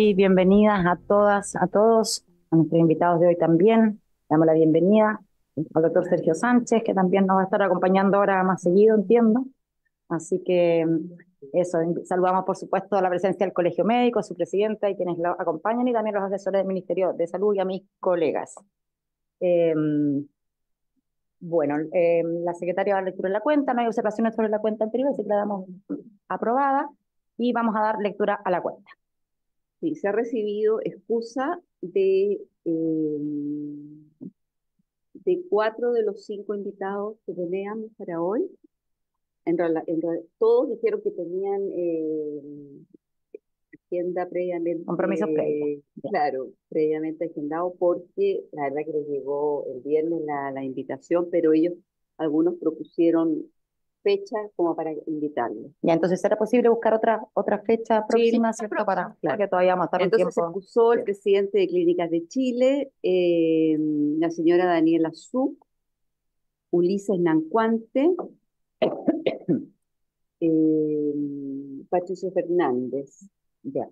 doy bienvenidas a todas, a todos, a nuestros invitados de hoy también. Damos la bienvenida al doctor Sergio Sánchez, que también nos va a estar acompañando ahora más seguido, entiendo. Así que eso, saludamos por supuesto a la presencia del Colegio Médico, a su presidenta y quienes lo acompañan, y también los asesores del Ministerio de Salud y a mis colegas. Eh, la secretaria va a dar lectura en la cuenta, no hay observaciones sobre la cuenta anterior, así que la damos aprobada y vamos a dar lectura a la cuenta. Sí, se ha recibido excusa de 4 de los 5 invitados que teníamos para hoy. Todos dijeron que tenían agenda Compromisos previos. claro, previamente agendado, porque la verdad que les llegó el viernes la invitación, pero ellos, algunos propusieron fecha como para invitarlos. Ya, entonces será posible buscar otra fecha próxima, Sí, ¿cierto? Para claro. que todavía vamos a estar un Entonces se tiempo. excusó el presidente de Clínicas de Chile, la señora Daniela Su, Ulises Nancuante, Patricio Fernández. Ya.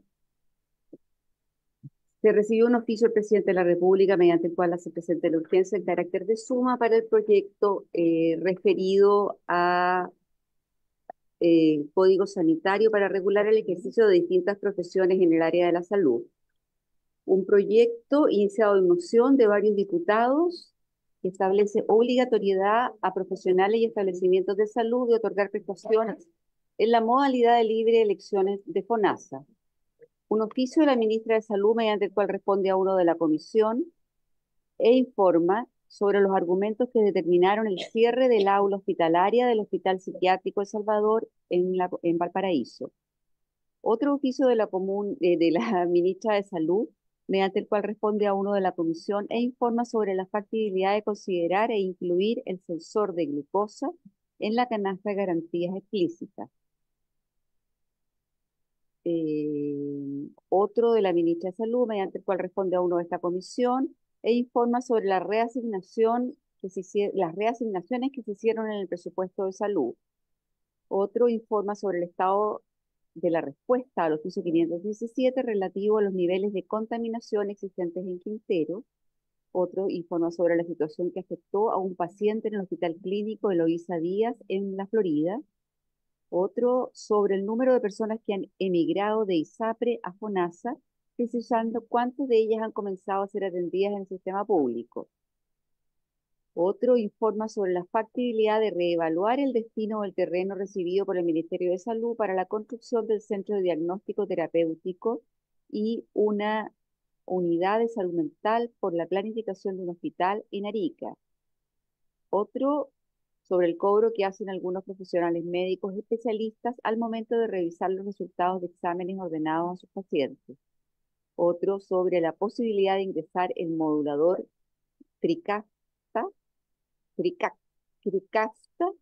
Se recibió un oficio del presidente de la República mediante el cual se presenta la urgencia en carácter de suma para el proyecto referido a código sanitario para regular el ejercicio de distintas profesiones en el área de la salud. Un proyecto iniciado en moción de varios diputados que establece obligatoriedad a profesionales y establecimientos de salud de otorgar prestaciones en la modalidad de libre elecciones de FONASA. Un oficio de la ministra de Salud mediante el cual responde a uno de la comisión e informa sobre los argumentos que determinaron el cierre del aula hospitalaria del Hospital Psiquiátrico El Salvador en Valparaíso. Otro oficio de de la ministra de Salud, mediante el cual responde a uno de la comisión e informa sobre la factibilidad de considerar e incluir el sensor de glucosa en la canasta de garantías explícitas. Otro de la ministra de Salud, mediante el cual responde a uno de esta comisión e informa sobre la las reasignaciones que se hicieron en el presupuesto de salud. Otro informa sobre el estado de la respuesta al oficio 517 relativo a los niveles de contaminación existentes en Quintero. Otro informa sobre la situación que afectó a un paciente en el Hospital Clínico Eloísa Díaz en la Florida. Otro sobre el número de personas que han emigrado de ISAPRE a FONASA, precisando cuántas de ellas han comenzado a ser atendidas en el sistema público. Otro informa sobre la factibilidad de reevaluar el destino del terreno recibido por el Ministerio de Salud para la construcción del Centro de Diagnóstico Terapéutico y una unidad de salud mental por la planificación de un hospital en Arica. Otro sobre el cobro que hacen algunos profesionales médicos especialistas al momento de revisar los resultados de exámenes ordenados a sus pacientes. Otro sobre la posibilidad de ingresar el modulador Tricasta, Tricasta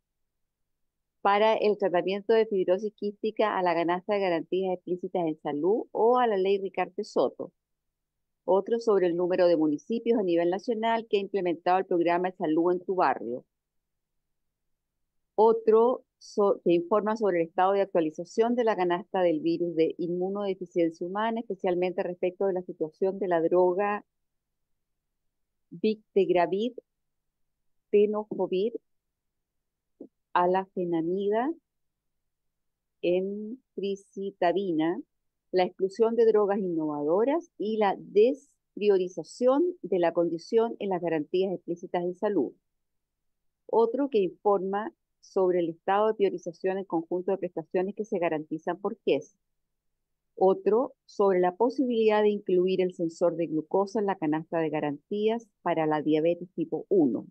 para el tratamiento de fibrosis quística a la canasta de garantías explícitas en salud o a la ley Ricarte Soto. Otro sobre el número de municipios a nivel nacional que ha implementado el programa de salud en tu barrio. Otro que informa sobre el estado de actualización de la canasta del virus de inmunodeficiencia humana, especialmente respecto de la situación de la droga Bictegravir, tenofovir, alafenamida, emtricitabina, la exclusión de drogas innovadoras y la despriorización de la condición en las garantías explícitas de salud. Otro que informa sobre el estado de priorización en conjunto de prestaciones que se garantizan por GES. Otro sobre la posibilidad de incluir el sensor de glucosa en la canasta de garantías para la diabetes tipo 1.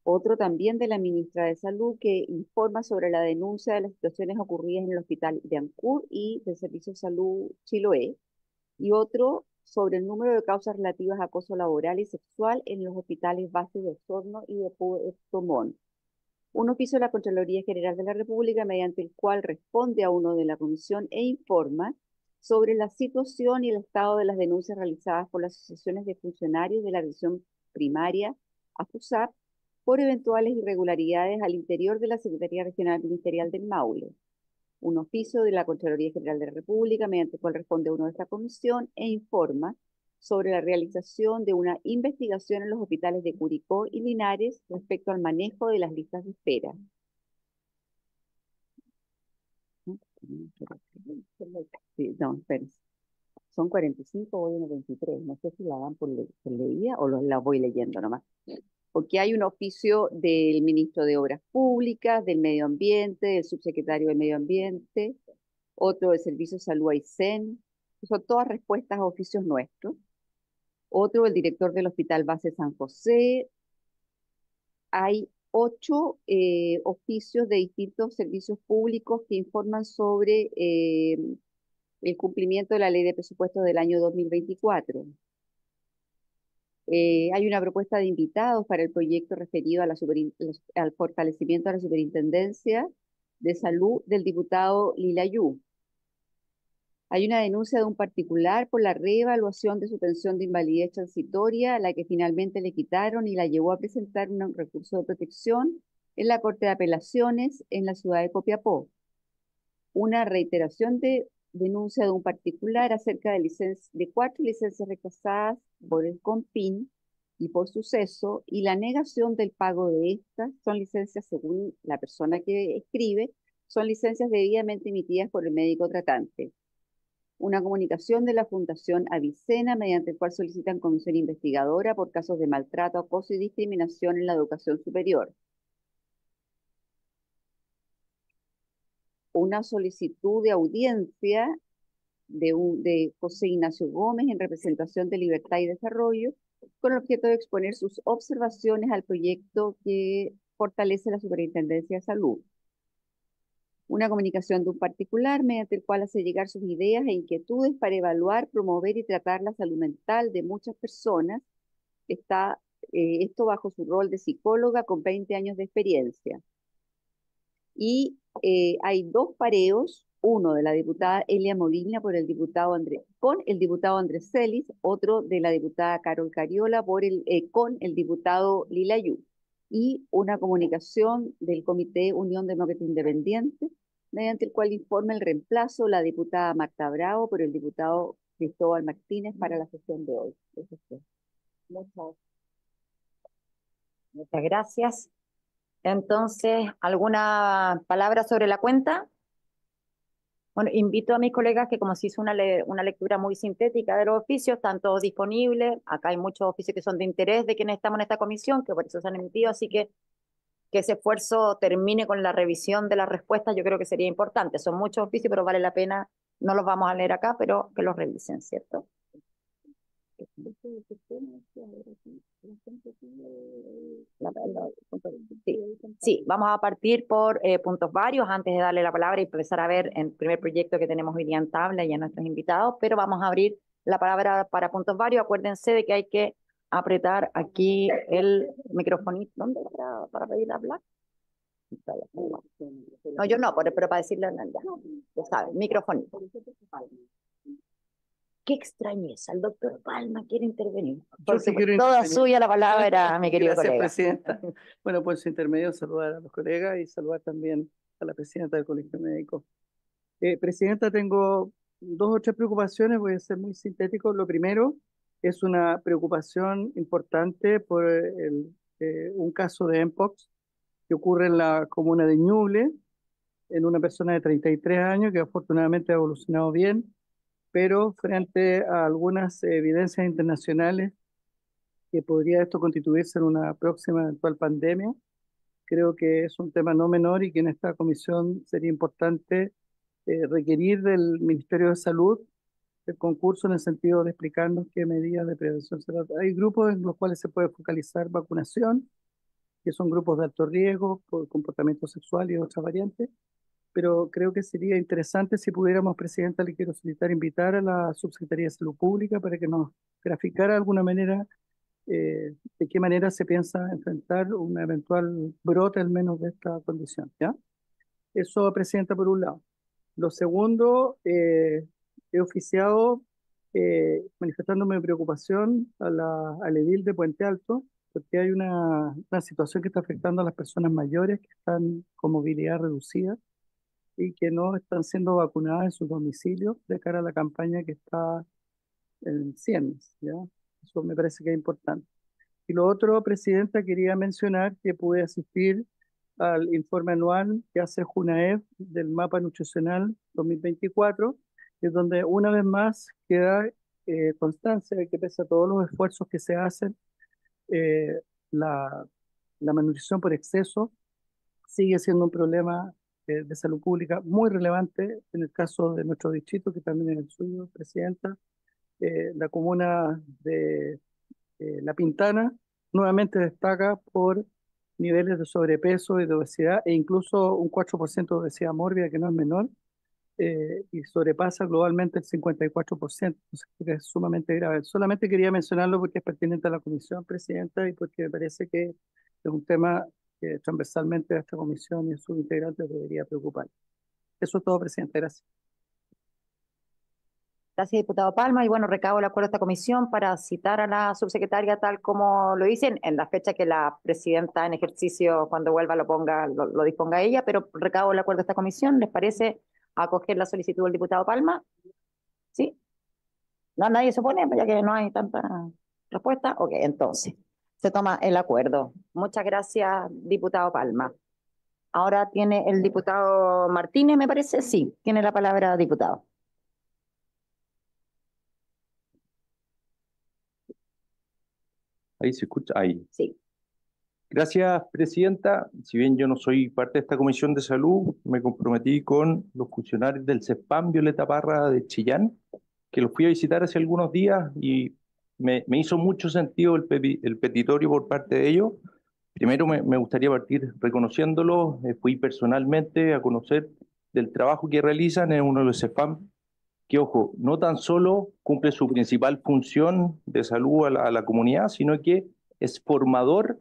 Otro también de la ministra de Salud que informa sobre la denuncia de las situaciones ocurridas en el hospital de Ancud y del Servicio de Salud Chiloé. Y otro sobre el número de causas relativas a acoso laboral y sexual en los hospitales base de Osorno y de Puerto Montt. Un oficio de la Contraloría General de la República mediante el cual responde a uno de la comisión e informa sobre la situación y el estado de las denuncias realizadas por las asociaciones de funcionarios de la atención primaria, AFUSAP, por eventuales irregularidades al interior de la Secretaría Regional Ministerial del Maule. un oficio de la Contraloría General de la República, mediante el cual responde uno de esta comisión e informa sobre la realización de una investigación en los hospitales de Curicó y Linares respecto al manejo de las listas de espera. Sí, no, espérense. Son 45, voy en el 23. No sé si la dan por leída o la voy leyendo nomás. Porque hay un oficio del ministro de Obras Públicas, del Medio Ambiente, del subsecretario del Medio Ambiente, otro del Servicio de Salud Aysén, son todas respuestas a oficios nuestros. Otro, el director del Hospital Base San José. Hay 8 oficios de distintos servicios públicos que informan sobre el cumplimiento de la ley de presupuestos del año 2024. Hay una propuesta de invitados para el proyecto referido a al fortalecimiento de la Superintendencia de Salud del diputado Lilayú. Hay una denuncia de un particular por la reevaluación de su pensión de invalidez transitoria, a la que finalmente le quitaron y la llevó a presentar un recurso de protección en la Corte de Apelaciones en la ciudad de Copiapó. Una reiteración de denuncia de un particular acerca de 4 licencias rechazadas por el COMPIN y por suceso, y la negación del pago de estas son licencias, según la persona que escribe, son licencias debidamente emitidas por el médico tratante. Una comunicación de la Fundación Avicena, mediante el cual solicitan comisión investigadora por casos de maltrato, acoso y discriminación en la educación superior. Una solicitud de audiencia de José Ignacio Gómez en representación de Libertad y Desarrollo, con el objeto de exponer sus observaciones al proyecto que fortalece la Superintendencia de Salud. Una comunicación de un particular mediante el cual hace llegar sus ideas e inquietudes para evaluar, promover y tratar la salud mental de muchas personas. Está esto bajo su rol de psicóloga con 20 años de experiencia. Y hay 2 pareos, uno de la diputada Elia Molina con el diputado Andrés Celis, otro de la diputada Carol Cariola con el diputado Lilayú, y una comunicación del Comité Unión Demócrata Independiente, mediante el cual informa el reemplazo de la diputada Marta Bravo por el diputado Cristóbal Martínez para la sesión de hoy. Muchas gracias. Entonces, ¿alguna palabra sobre la cuenta? Bueno, invito a mis colegas que como se hizo una lectura muy sintética de los oficios, están todos disponibles. Acá hay muchos oficios que son de interés de quienes estamos en esta comisión, que por eso se han emitido, así que ese esfuerzo termine con la revisión de las respuestas, yo creo que sería importante. Son muchos oficios, pero vale la pena, no los vamos a leer acá, pero que los revisen, ¿cierto? Sí, vamos a partir por puntos varios antes de darle la palabra y empezar a ver el primer proyecto que tenemos hoy día en tabla y a nuestros invitados, pero vamos a abrir la palabra para puntos varios. Acuérdense de que hay que apretar aquí el microfonito. ¿Dónde para pedir hablar? No, yo no, pero para decirle ya sabes, microfonito. Qué extrañeza, el doctor Palma quiere intervenir. Toda suya la palabra, mi querido Gracias, colega. presidenta. Bueno, por su intermedio, saludar a los colegas y saludar también a la presidenta del Colegio Médico. Presidenta, tengo 2 o 3 preocupaciones, voy a ser muy sintético. Lo primero es una preocupación importante por un caso de Mpox que ocurre en la comuna de Ñuble, en una persona de 33 años que afortunadamente ha evolucionado bien, pero frente a algunas evidencias internacionales que podría esto constituirse en una próxima eventual pandemia, creo que es un tema no menor y que en esta comisión sería importante requerir del Ministerio de Salud el concurso en el sentido de explicarnos qué medidas de prevención se trata. Hay grupos en los cuales se puede focalizar vacunación, que son grupos de alto riesgo por comportamiento sexual y otras variantes, pero creo que sería interesante si pudiéramos, presidenta, le quiero solicitar invitar a la Subsecretaría de Salud Pública para que nos graficara de alguna manera de qué manera se piensa enfrentar un eventual brote al menos de esta condición, ¿ya? Eso, presidenta, por un lado. Lo segundo, he oficiado manifestándome mi preocupación al edil de Puente Alto, porque hay una situación que está afectando a las personas mayores que están con movilidad reducida y que no están siendo vacunadas en sus domicilios de cara a la campaña que está en ciernes, ¿ya? Eso me parece que es importante. Y lo otro, Presidenta, quería mencionar que pude asistir al informe anual que hace Junaev del Mapa Nutricional 2024, que es donde una vez más queda constancia de que pese a todos los esfuerzos que se hacen, eh, la, la malnutrición por exceso sigue siendo un problema de salud pública muy relevante en el caso de nuestro distrito, que también es el suyo, Presidenta. La comuna de La Pintana nuevamente destaca por niveles de sobrepeso y de obesidad e incluso un 4% de obesidad mórbida, que no es menor, y sobrepasa globalmente el 54%, entonces creo que es sumamente grave. Solamente quería mencionarlo porque es pertinente a la comisión, Presidenta, y porque me parece que es un tema que transversalmente a esta comisión y a sus integrantes debería preocupar. Eso es todo, Presidenta. Gracias. Gracias, diputado Palma. Y bueno, recabo el acuerdo de esta comisión para citar a la subsecretaria tal como lo dicen, en la fecha que la presidenta en ejercicio, cuando vuelva, lo ponga, lo disponga ella, pero recabo el acuerdo de esta comisión. ¿Les parece acoger la solicitud del diputado Palma? ¿Sí? No, nadie se opone, ya que no hay tanta respuesta. Ok, entonces, se toma el acuerdo. Muchas gracias, diputado Palma. Ahora tiene el diputado Martínez, me parece. Sí, tiene la palabra, diputado. Ahí se escucha, ahí. Sí. Gracias, Presidenta. Si bien yo no soy parte de esta Comisión de Salud, me comprometí con los funcionarios del CESPAM Violeta Parra de Chillán, que los fui a visitar hace algunos días y me hizo mucho sentido el petitorio por parte de ellos. Primero me gustaría partir reconociéndolos. Fui personalmente a conocer del trabajo que realizan en uno de los CESPAM, que, ojo, no tan solo cumple su principal función de salud a la comunidad, sino que es formador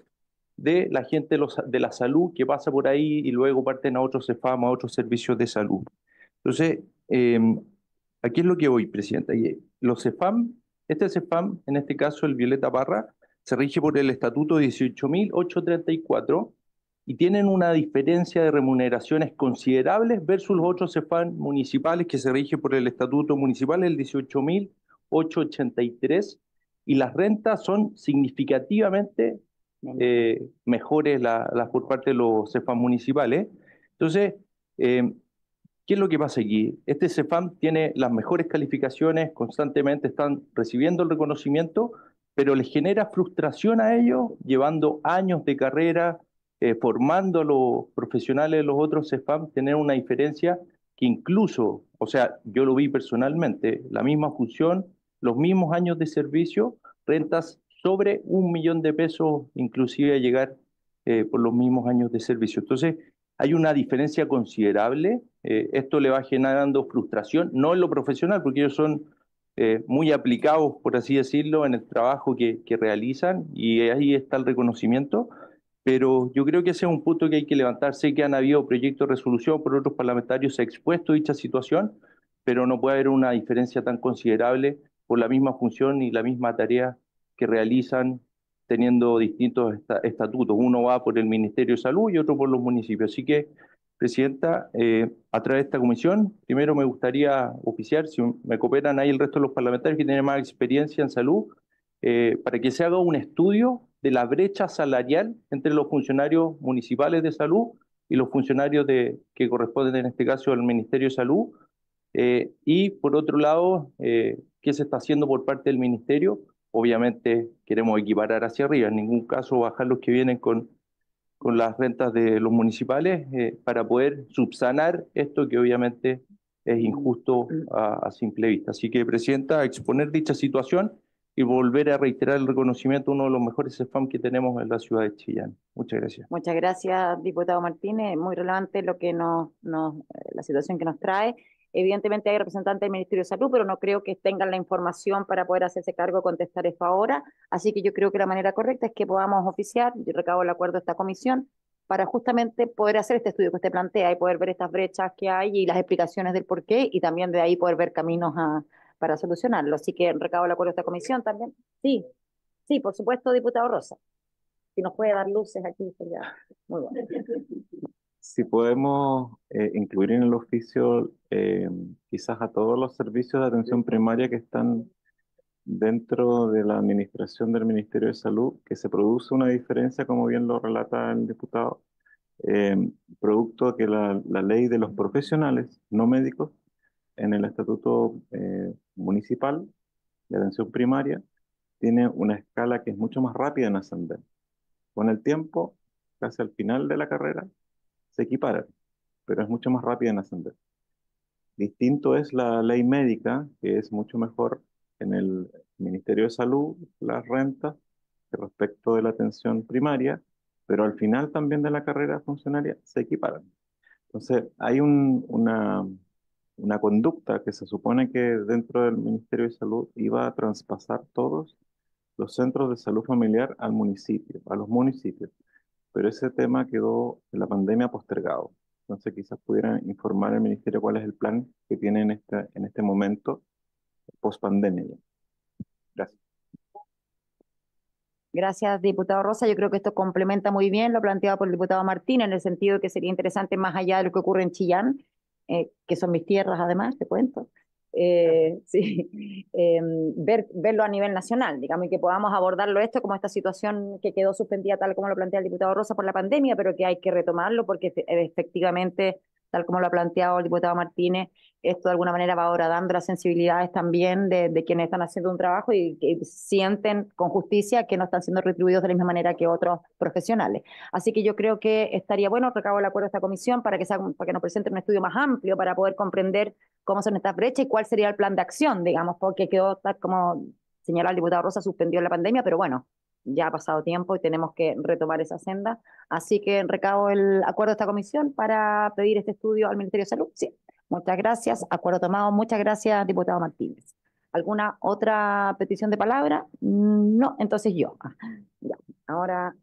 de la gente de la salud que pasa por ahí y luego parten a otros CEFAM, a otros servicios de salud. Entonces, aquí es lo que voy, Presidenta. Los CEFAM, este CEFAM, en este caso el Violeta Parra, se rige por el Estatuto 18.834 y tienen una diferencia de remuneraciones considerables versus los otros CEFAM municipales que se rigen por el Estatuto Municipal, el 18.883, y las rentas son significativamente mejores las por parte de los CEFAM municipales. Entonces, ¿qué es lo que pasa aquí? Este CEFAM tiene las mejores calificaciones, constantemente están recibiendo el reconocimiento, pero les genera frustración a ellos, llevando años de carrera, formando a los profesionales de los otros CEFAM, tener una diferencia que incluso, o sea, yo lo vi personalmente, la misma función, los mismos años de servicio, rentas sobre 1.000.000 de pesos, inclusive a llegar por los mismos años de servicio. Entonces, hay una diferencia considerable. Esto le va generando frustración, no en lo profesional, porque ellos son muy aplicados, por así decirlo, en el trabajo que realizan, y ahí está el reconocimiento. Pero yo creo que ese es un punto que hay que levantar. Sé que han habido proyectos de resolución por otros parlamentarios, se ha expuesto dicha situación, pero no puede haber una diferencia tan considerable por la misma función y la misma tarea que realizan teniendo distintos estatutos. Uno va por el Ministerio de Salud y otro por los municipios. Así que, Presidenta, a través de esta comisión, primero me gustaría oficiar, si me cooperan ahí el resto de los parlamentarios que tienen más experiencia en salud, para que se haga un estudio de la brecha salarial entre los funcionarios municipales de salud y los funcionarios que corresponden en este caso al Ministerio de Salud. Y por otro lado, ¿qué se está haciendo por parte del Ministerio? Obviamente queremos equiparar hacia arriba, en ningún caso bajar los que vienen con las rentas de los municipales para poder subsanar esto que obviamente es injusto a simple vista. Así que, Presidenta, a exponer dicha situación y volver a reiterar el reconocimiento a uno de los mejores CEFAM que tenemos en la ciudad de Chillán. Muchas gracias. Muchas gracias, diputado Martínez. Muy relevante lo que la situación que nos trae. Evidentemente hay representantes del Ministerio de Salud, pero no creo que tengan la información para poder hacerse cargo de contestar esto ahora. Así que yo creo que la manera correcta es que podamos oficiar, yo recabo el acuerdo de esta comisión, para justamente poder hacer este estudio que usted plantea y poder ver estas brechas que hay y las explicaciones del por qué, y también de ahí poder ver caminos para solucionarlo. Así que recabo el acuerdo de esta comisión también. Sí, sí, por supuesto, diputado Rosa. Si nos puede dar luces aquí, sería muy bueno. si podemos incluir en el oficio quizás a todos los servicios de atención primaria que están dentro de la administración del Ministerio de Salud, que se produce una diferencia, como bien lo relata el diputado, eh, producto de que la ley de los profesionales no médicos en el estatuto municipal de atención primaria tiene una escala que es mucho más rápida en ascender. Con el tiempo, casi al final de la carrera, se equiparan, pero es mucho más rápida en ascender. Distinto es la ley médica, que es mucho mejor en el Ministerio de Salud, las rentas, que respecto de la atención primaria, pero al final también de la carrera funcionaria se equiparan. Entonces, hay una conducta que se supone que dentro del Ministerio de Salud iba a traspasar todos los centros de salud familiar al municipio, a los municipios, pero ese tema quedó en la pandemia postergado. Entonces, quizás pudieran informar al ministerio cuál es el plan que tiene en este momento post pandemia. Gracias. Gracias, diputado Rosa. Yo creo que esto complementa muy bien lo planteado por el diputado Martín, en el sentido de que sería interesante, más allá de lo que ocurre en Chillán, que son mis tierras además, te cuento, sí, verlo a nivel nacional, digamos, y que podamos abordarlo esto como esta situación que quedó suspendida tal como lo plantea el diputado Rosa por la pandemia, pero que hay que retomarlo porque efectivamente, tal como lo ha planteado el diputado Martínez, esto de alguna manera va ahora dando las sensibilidades también de quienes están haciendo un trabajo y que sienten con justicia que no están siendo retribuidos de la misma manera que otros profesionales. Así que yo creo que estaría bueno recabo el acuerdo de esta comisión para que nos presenten un estudio más amplio para poder comprender cómo son estas brechas y cuál sería el plan de acción, digamos, porque quedó, tal como señaló el diputado Rosa, suspendió la pandemia, pero bueno, ya ha pasado tiempo y tenemos que retomar esa senda. Así que recabo el acuerdo de esta comisión para pedir este estudio al Ministerio de Salud. Sí. Muchas gracias. Acuerdo tomado. Muchas gracias, diputado Martínez. ¿Alguna otra petición de palabra? No, entonces yo. Ya. Ahora,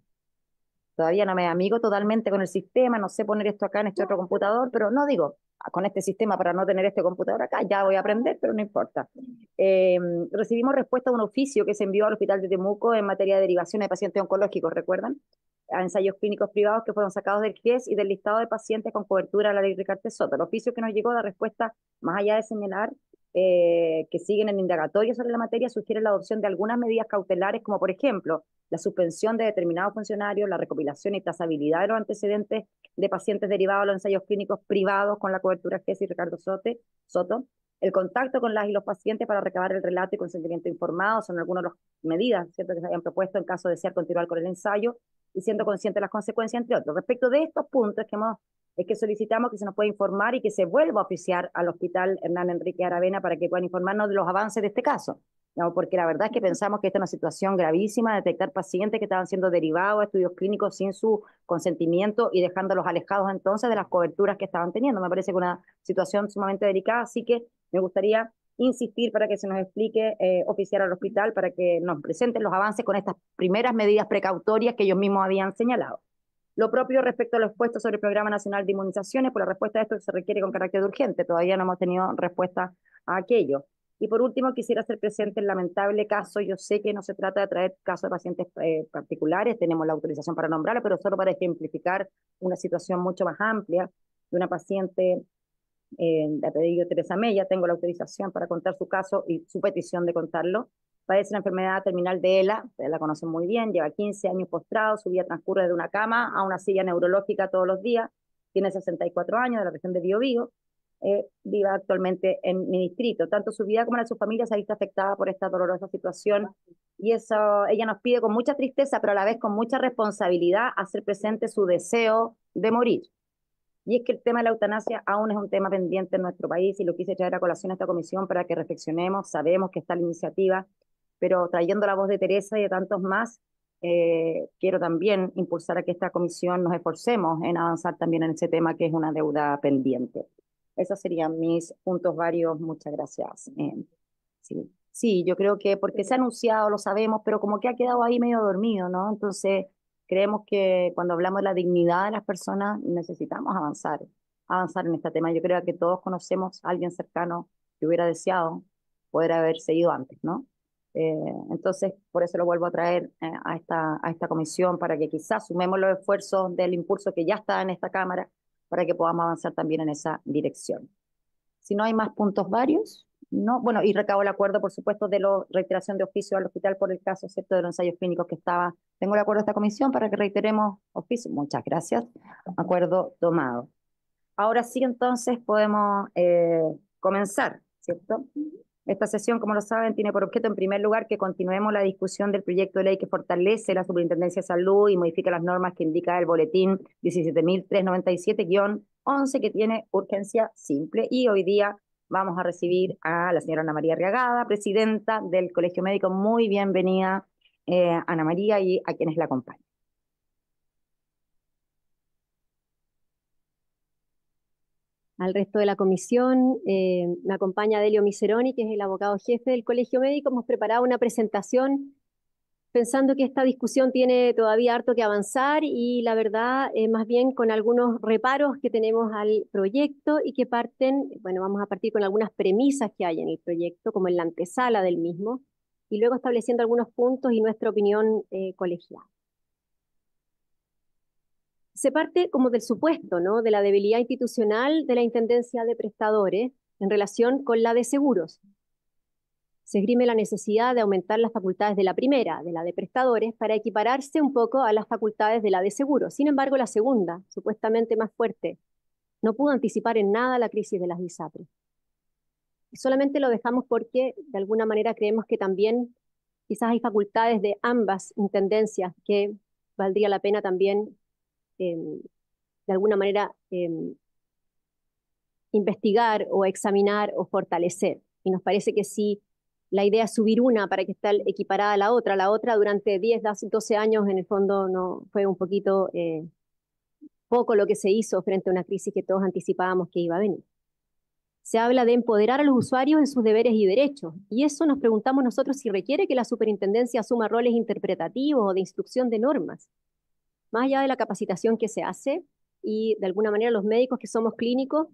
todavía no me amigo totalmente con el sistema, no sé poner esto acá en este otro computador, pero no digo, con este sistema para no tener este computador acá, ya voy a aprender, pero no importa. Recibimos respuesta de un oficio que se envió al Hospital de Temuco en materia de derivación de pacientes oncológicos, ¿recuerdan? A ensayos clínicos privados que fueron sacados del GES y del listado de pacientes con cobertura a la ley Ricardo Soto. El oficio que nos llegó da respuesta, más allá de señalar que siguen en indagatorio sobre la materia, sugiere la adopción de algunas medidas cautelares, como por ejemplo, la suspensión de determinados funcionarios, la recopilación y trazabilidad de los antecedentes de pacientes derivados de los ensayos clínicos privados con la cobertura GES y Ricardo Soto, el contacto con las y los pacientes para recabar el relato y consentimiento informado, son algunas de las medidas, ¿cierto?, que se habían propuesto en caso de desear continuar con el ensayo, y siendo consciente de las consecuencias, entre otros. Respecto de estos puntos es que solicitamos que se nos pueda informar y que se vuelva a oficiar al Hospital Hernán Enrique Aravena para que puedan informarnos de los avances de este caso. No, porque la verdad es que pensamos que esta es una situación gravísima, detectar pacientes que estaban siendo derivados a estudios clínicos sin su consentimiento y dejándolos alejados entonces de las coberturas que estaban teniendo. Me parece que una situación sumamente delicada, así que me gustaría insistir para que se nos explique, oficiar al hospital para que nos presenten los avances con estas primeras medidas precautorias que ellos mismos habían señalado. Lo propio respecto a lo expuesto sobre el Programa Nacional de Inmunizaciones, por la respuesta a esto se requiere con carácter de urgente, todavía no hemos tenido respuesta a aquello. Y por último, quisiera hacer presente el lamentable caso, yo sé que no se trata de traer casos de pacientes particulares, tenemos la autorización para nombrarla, pero solo para ejemplificar una situación mucho más amplia de una paciente de apellido Teresa Mella, tengo la autorización para contar su caso y su petición de contarlo. Padece una enfermedad terminal de ELA, ustedes la conocen muy bien, lleva 15 años postrado, su vida transcurre de una cama a una silla neurológica todos los días, tiene 64 años, de la región de Biobío, vive actualmente en mi distrito. Tanto su vida como la de su familia se ha visto afectada por esta dolorosa situación y eso ella nos pide con mucha tristeza, pero a la vez con mucha responsabilidad hacer presente su deseo de morir. Y es que el tema de la eutanasia aún es un tema pendiente en nuestro país y lo quise traer a colación a esta comisión para que reflexionemos. Sabemos que está la iniciativa, pero trayendo la voz de Teresa y de tantos más, quiero también impulsar a que esta comisión nos esforcemos en avanzar también en ese tema que es una deuda pendiente. Esos serían mis puntos varios. Muchas gracias. Sí, yo creo que porque se ha anunciado, lo sabemos, pero como que ha quedado ahí medio dormido, ¿no? Entonces, creemos que cuando hablamos de la dignidad de las personas, necesitamos avanzar en este tema. Yo creo que todos conocemos a alguien cercano que hubiera deseado poder haberse ido antes, ¿no? Entonces, por eso lo vuelvo a traer a esta comisión, para que quizás sumemos los esfuerzos del impulso que ya está en esta Cámara, para que podamos avanzar también en esa dirección. Si no hay más puntos varios, no. Bueno, y recabo el acuerdo, por supuesto, de la reiteración de oficio al hospital por el caso, ¿cierto?, de los ensayos clínicos que estaba. Tengo el acuerdo de esta comisión para que reiteremos oficio. Muchas gracias. Acuerdo tomado. Ahora sí, entonces, podemos comenzar, ¿cierto? Esta sesión, como lo saben, tiene por objeto, en primer lugar, que continuemos la discusión del proyecto de ley que fortalece la Superintendencia de Salud y modifica las normas que indica el boletín 17.397-11, que tiene urgencia simple. Y hoy día vamos a recibir a la señora Ana María Arriagada, presidenta del Colegio Médico. Muy bienvenida, Ana María, y a quienes la acompañan. Al resto de la comisión, me acompaña Delio Miseroni, que es el abogado jefe del Colegio Médico. Hemos preparado una presentación pensando que esta discusión tiene todavía harto que avanzar y la verdad, más bien con algunos reparos que tenemos al proyecto y que parten, bueno, vamos a partir con algunas premisas que hay en el proyecto, como en la antesala del mismo, y luego estableciendo algunos puntos y nuestra opinión colegial. Se parte como del supuesto, ¿no?, de la debilidad institucional de la Intendencia de Prestadores en relación con la de seguros. Se esgrime la necesidad de aumentar las facultades de la primera, de la de prestadores, para equipararse un poco a las facultades de la de seguros. Sin embargo, la segunda, supuestamente más fuerte, no pudo anticipar en nada la crisis de las ISAPRES. Y solamente lo dejamos porque, de alguna manera, creemos que también quizás hay facultades de ambas intendencias que valdría la pena también de alguna manera investigar o examinar o fortalecer. Y nos parece que si la idea es subir una para que esté equiparada a la otra durante 10, 12 años en el fondo no fue un poquito poco lo que se hizo frente a una crisis que todos anticipábamos que iba a venir. Se habla de empoderar a los usuarios en sus deberes y derechos, y eso nos preguntamos nosotros si requiere que la superintendencia asuma roles interpretativos o de instrucción de normas. Más allá de la capacitación que se hace, y de alguna manera los médicos que somos clínicos,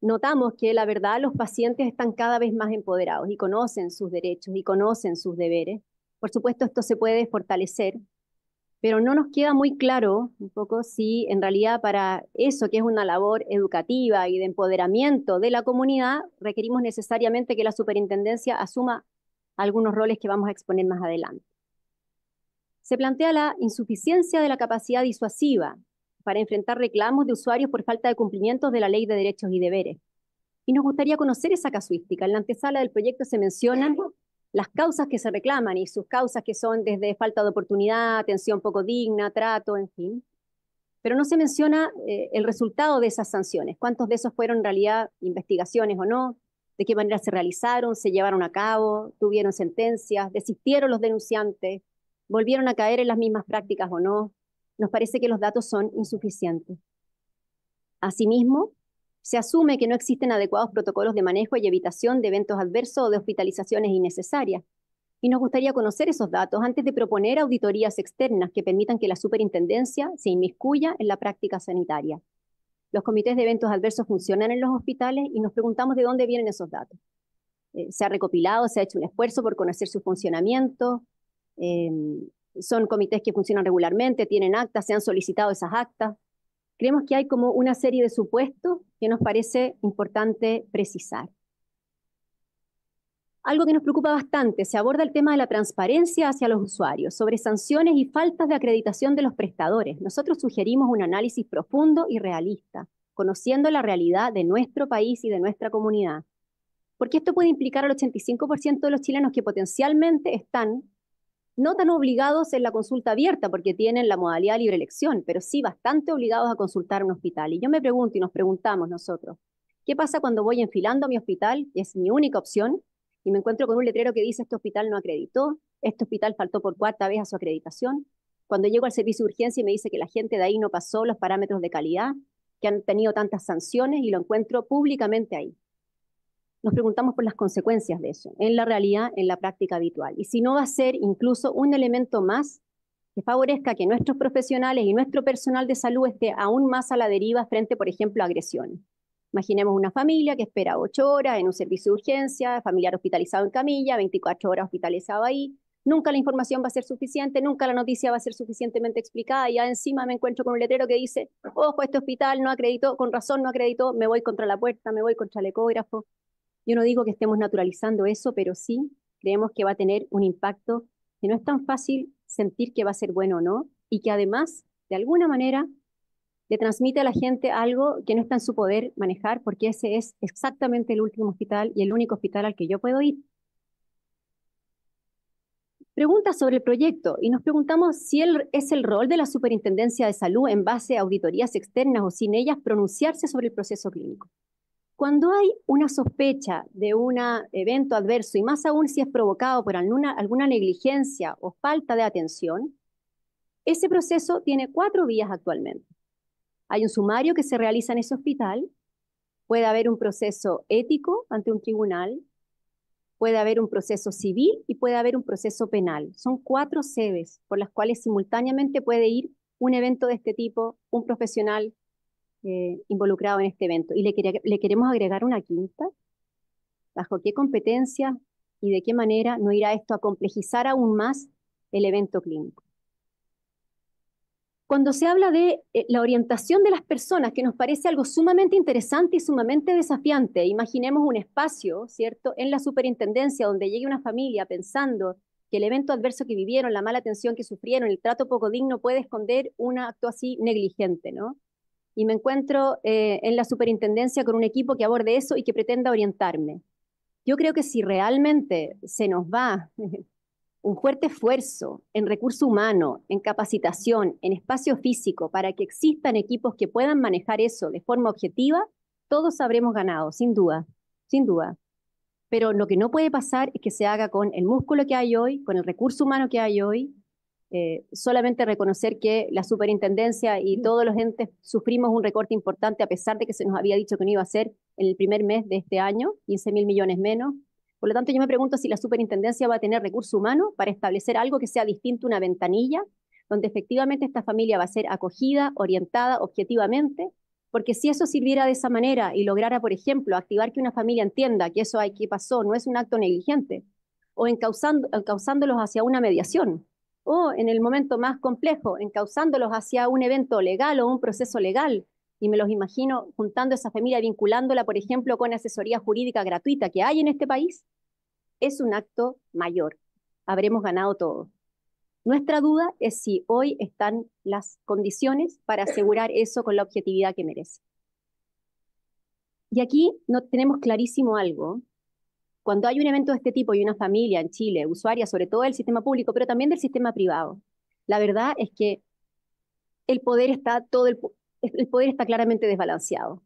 notamos que la verdad los pacientes están cada vez más empoderados y conocen sus derechos y conocen sus deberes. Por supuesto, esto se puede fortalecer, pero no nos queda muy claro un poco si en realidad para eso, que es una labor educativa y de empoderamiento de la comunidad, requerimos necesariamente que la superintendencia asuma algunos roles que vamos a exponer más adelante. Se plantea la insuficiencia de la capacidad disuasiva para enfrentar reclamos de usuarios por falta de cumplimiento de la Ley de Derechos y Deberes. Y nos gustaría conocer esa casuística. En la antesala del proyecto se mencionan las causas que se reclaman y sus causas que son desde falta de oportunidad, atención poco digna, trato, en fin. Pero no se menciona el resultado de esas sanciones. ¿Cuántos de esos fueron en realidad investigaciones o no? ¿De qué manera se realizaron? ¿Se llevaron a cabo? ¿Tuvieron sentencias? ¿Desistieron los denunciantes? ¿Volvieron a caer en las mismas prácticas o no? Nos parece que los datos son insuficientes. Asimismo, se asume que no existen adecuados protocolos de manejo y evitación de eventos adversos o de hospitalizaciones innecesarias. Y nos gustaría conocer esos datos antes de proponer auditorías externas que permitan que la superintendencia se inmiscuya en la práctica sanitaria. Los comités de eventos adversos funcionan en los hospitales y nos preguntamos de dónde vienen esos datos. Se ha recopilado, se ha hecho un esfuerzo por conocer su funcionamiento. Son comités que funcionan regularmente, tienen actas, se han solicitado esas actas. Creemos que hay como una serie de supuestos que nos parece importante precisar. Algo que nos preocupa bastante, se aborda el tema de la transparencia hacia los usuarios, sobre sanciones y faltas de acreditación de los prestadores. Nosotros sugerimos un análisis profundo y realista, conociendo la realidad de nuestro país y de nuestra comunidad. Porque esto puede implicar al 85% de los chilenos que potencialmente están no tan obligados en la consulta abierta porque tienen la modalidad de libre elección, pero sí bastante obligados a consultar un hospital. Y yo me pregunto y nos preguntamos nosotros, ¿qué pasa cuando voy enfilando a mi hospital, que es mi única opción, y me encuentro con un letrero que dice este hospital no acreditó, este hospital faltó por 4ª vez a su acreditación? Cuando llego al servicio de urgencia y me dice que la gente de ahí no pasó los parámetros de calidad, que han tenido tantas sanciones y lo encuentro públicamente ahí. Nos preguntamos por las consecuencias de eso, en la realidad, en la práctica habitual. Y si no va a ser incluso un elemento más que favorezca que nuestros profesionales y nuestro personal de salud esté aún más a la deriva frente, por ejemplo, a agresiones. Imaginemos una familia que espera 8 horas en un servicio de urgencia, familiar hospitalizado en camilla, 24 horas hospitalizado ahí, Nunca la información va a ser suficiente, nunca la noticia va a ser suficientemente explicada, y ya encima me encuentro con un letrero que dice, ojo, este hospital no acreditó, con razón no acreditó, me voy contra la puerta, me voy contra el ecógrafo. Yo no digo que estemos naturalizando eso, pero sí creemos que va a tener un impacto que no es tan fácil sentir que va a ser bueno o no, y que además, de alguna manera, le transmite a la gente algo que no está en su poder manejar, porque ese es exactamente el último hospital y el único hospital al que yo puedo ir. Preguntas sobre el proyecto, y nos preguntamos si es el rol de la Superintendencia de Salud, en base a auditorías externas o sin ellas, pronunciarse sobre el proceso clínico. Cuando hay una sospecha de un evento adverso, y más aún si es provocado por alguna negligencia o falta de atención, ese proceso tiene 4 vías actualmente. Hay un sumario que se realiza en ese hospital, puede haber un proceso ético ante un tribunal, puede haber un proceso civil y puede haber un proceso penal. Son 4 sedes por las cuales simultáneamente puede ir un evento de este tipo, un profesional involucrado en este evento. Y le queremos agregar una quinta. ¿Bajo qué competencia y de qué manera no irá esto a complejizar aún más el evento clínico? Cuando se habla de la orientación de las personas, que nos parece algo sumamente interesante y sumamente desafiante, imaginemos un espacio, ¿cierto?, en la superintendencia donde llegue una familia pensando que el evento adverso que vivieron, la mala atención que sufrieron, el trato poco digno puede esconder un acto así negligente, ¿no? Y me encuentro en la superintendencia con un equipo que aborde eso y que pretenda orientarme. Yo creo que si realmente se nos va un fuerte esfuerzo en recurso humano, en capacitación, en espacio físico, para que existan equipos que puedan manejar eso de forma objetiva, todos habremos ganado, sin duda, sin duda. Pero lo que no puede pasar es que se haga con el músculo que hay hoy, con el recurso humano que hay hoy. Solamente reconocer que la superintendencia y todos los entes sufrimos un recorte importante, a pesar de que se nos había dicho que no iba a ser en el primer mes de este año, 15.000 millones menos. Por lo tanto, yo me pregunto si la superintendencia va a tener recurso humano para establecer algo que sea distinto, una ventanilla, donde efectivamente esta familia va a ser acogida, orientada objetivamente, porque si eso sirviera de esa manera y lograra, por ejemplo, activar que una familia entienda que eso que pasó no es un acto negligente, o encauzándolos hacia una mediación, o en el momento más complejo, encauzándolos hacia un evento legal o un proceso legal, y me los imagino juntando a esa familia, vinculándola, por ejemplo, con asesoría jurídica gratuita que hay en este país, es un acto mayor. Habremos ganado todo. Nuestra duda es si hoy están las condiciones para asegurar eso con la objetividad que merece. Y aquí no tenemos clarísimo algo. Cuando hay un evento de este tipo y una familia en Chile, usuaria sobre todo del sistema público, pero también del sistema privado, la verdad es que el poder está claramente desbalanceado.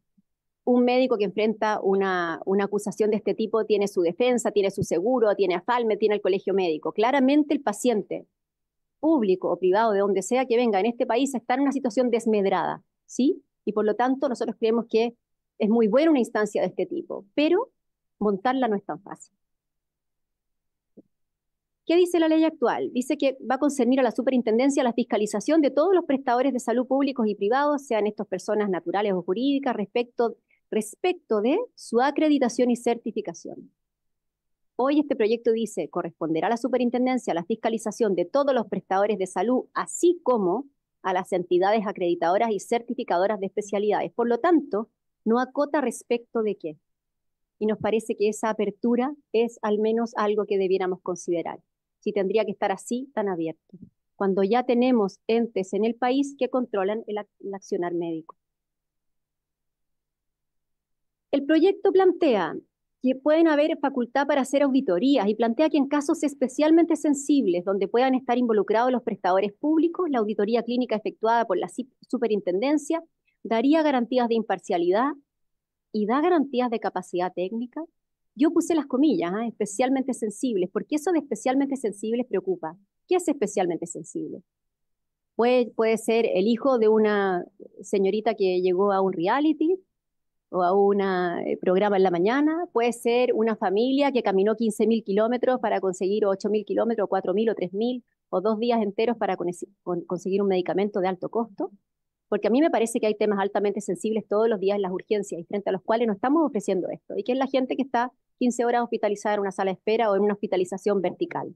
Un médico que enfrenta una acusación de este tipo tiene su defensa, tiene su seguro, tiene AFALME, tiene el colegio médico. Claramente el paciente, público o privado, de donde sea que venga en este país, está en una situación desmedrada, ¿sí? Y por lo tanto nosotros creemos que es muy buena una instancia de este tipo, pero montarla no es tan fácil. ¿Qué dice la ley actual? Dice que va a concernir a la superintendencia la fiscalización de todos los prestadores de salud públicos y privados, sean estos personas naturales o jurídicas, respecto de su acreditación y certificación. Hoy este proyecto dice, corresponderá a la superintendencia la fiscalización de todos los prestadores de salud, así como a las entidades acreditadoras y certificadoras de especialidades. Por lo tanto, no acota respecto de qué. Y nos parece que esa apertura es al menos algo que debiéramos considerar. Si tendría que estar así, tan abierto, cuando ya tenemos entes en el país que controlan el accionar médico. El proyecto plantea que pueden haber facultad para hacer auditorías y plantea que en casos especialmente sensibles, donde puedan estar involucrados los prestadores públicos, la auditoría clínica efectuada por la superintendencia daría garantías de imparcialidad y da garantías de capacidad técnica. Yo puse las comillas, especialmente sensibles, porque eso de especialmente sensibles preocupa. ¿Qué es especialmente sensible? Puede ser el hijo de una señorita que llegó a un reality o a un programa en la mañana, puede ser una familia que caminó 15.000 kilómetros para conseguir 8.000 kilómetros, 4.000 o 3.000, o 2 días enteros para conseguir un medicamento de alto costo. Porque a mí me parece que hay temas altamente sensibles todos los días en las urgencias y frente a los cuales no estamos ofreciendo esto, y que es la gente que está 15 horas hospitalizada en una sala de espera o en una hospitalización vertical.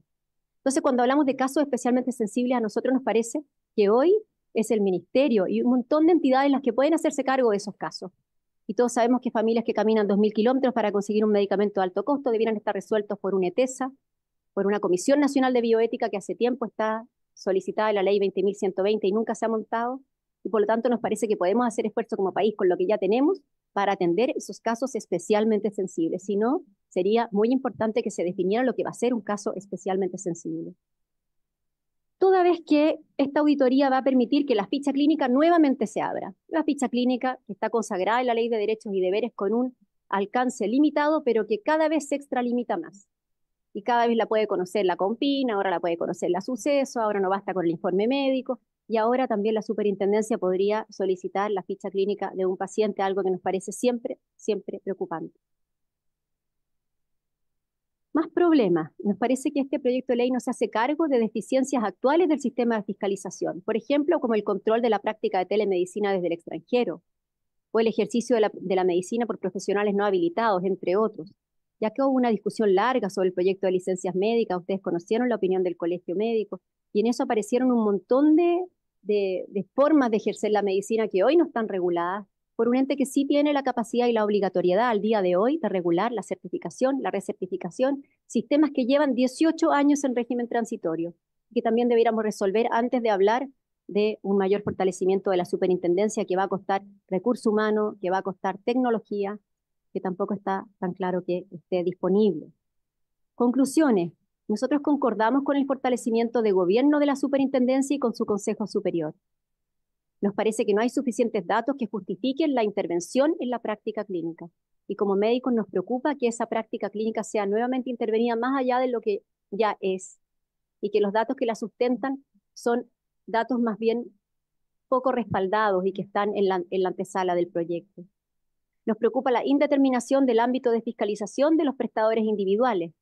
Entonces, cuando hablamos de casos especialmente sensibles, a nosotros nos parece que hoy es el ministerio y un montón de entidades las que pueden hacerse cargo de esos casos. Y todos sabemos que familias que caminan 2.000 kilómetros para conseguir un medicamento de alto costo debieran estar resueltos por una ETESA, por una Comisión Nacional de Bioética que hace tiempo está solicitada en la ley 20.120 y nunca se ha montado. Y por lo tanto nos parece que podemos hacer esfuerzo como país con lo que ya tenemos para atender esos casos especialmente sensibles. Si no, sería muy importante que se definiera lo que va a ser un caso especialmente sensible. Toda vez que esta auditoría va a permitir que la ficha clínica nuevamente se abra. La ficha clínica que está consagrada en la Ley de Derechos y Deberes con un alcance limitado, pero que cada vez se extralimita más. Y cada vez la puede conocer la CONPIN, ahora la puede conocer la Suceso, ahora no basta con el informe médico, y ahora también la superintendencia podría solicitar la ficha clínica de un paciente, algo que nos parece siempre, siempre preocupante. Más problemas. Nos parece que este proyecto de ley no se hace cargo de deficiencias actuales del sistema de fiscalización, por ejemplo, como el control de la práctica de telemedicina desde el extranjero, o el ejercicio de la medicina por profesionales no habilitados, entre otros. Ya que hubo una discusión larga sobre el proyecto de licencias médicas, ustedes conocieron la opinión del Colegio Médico, y en eso aparecieron un montón de formas de ejercer la medicina que hoy no están reguladas, por un ente que sí tiene la capacidad y la obligatoriedad al día de hoy de regular la certificación, la recertificación, sistemas que llevan 18 años en régimen transitorio, que también debiéramos resolver antes de hablar de un mayor fortalecimiento de la superintendencia que va a costar recurso humano, que va a costar tecnología, que tampoco está tan claro que esté disponible. Conclusiones. Nosotros concordamos con el fortalecimiento de gobierno de la superintendencia y con su consejo superior. Nos parece que no hay suficientes datos que justifiquen la intervención en la práctica clínica. Y como médicos nos preocupa que esa práctica clínica sea nuevamente intervenida más allá de lo que ya es. Y que los datos que la sustentan son datos más bien poco respaldados y que están en la antesala del proyecto. Nos preocupa la indeterminación del ámbito de fiscalización de los prestadores individuales.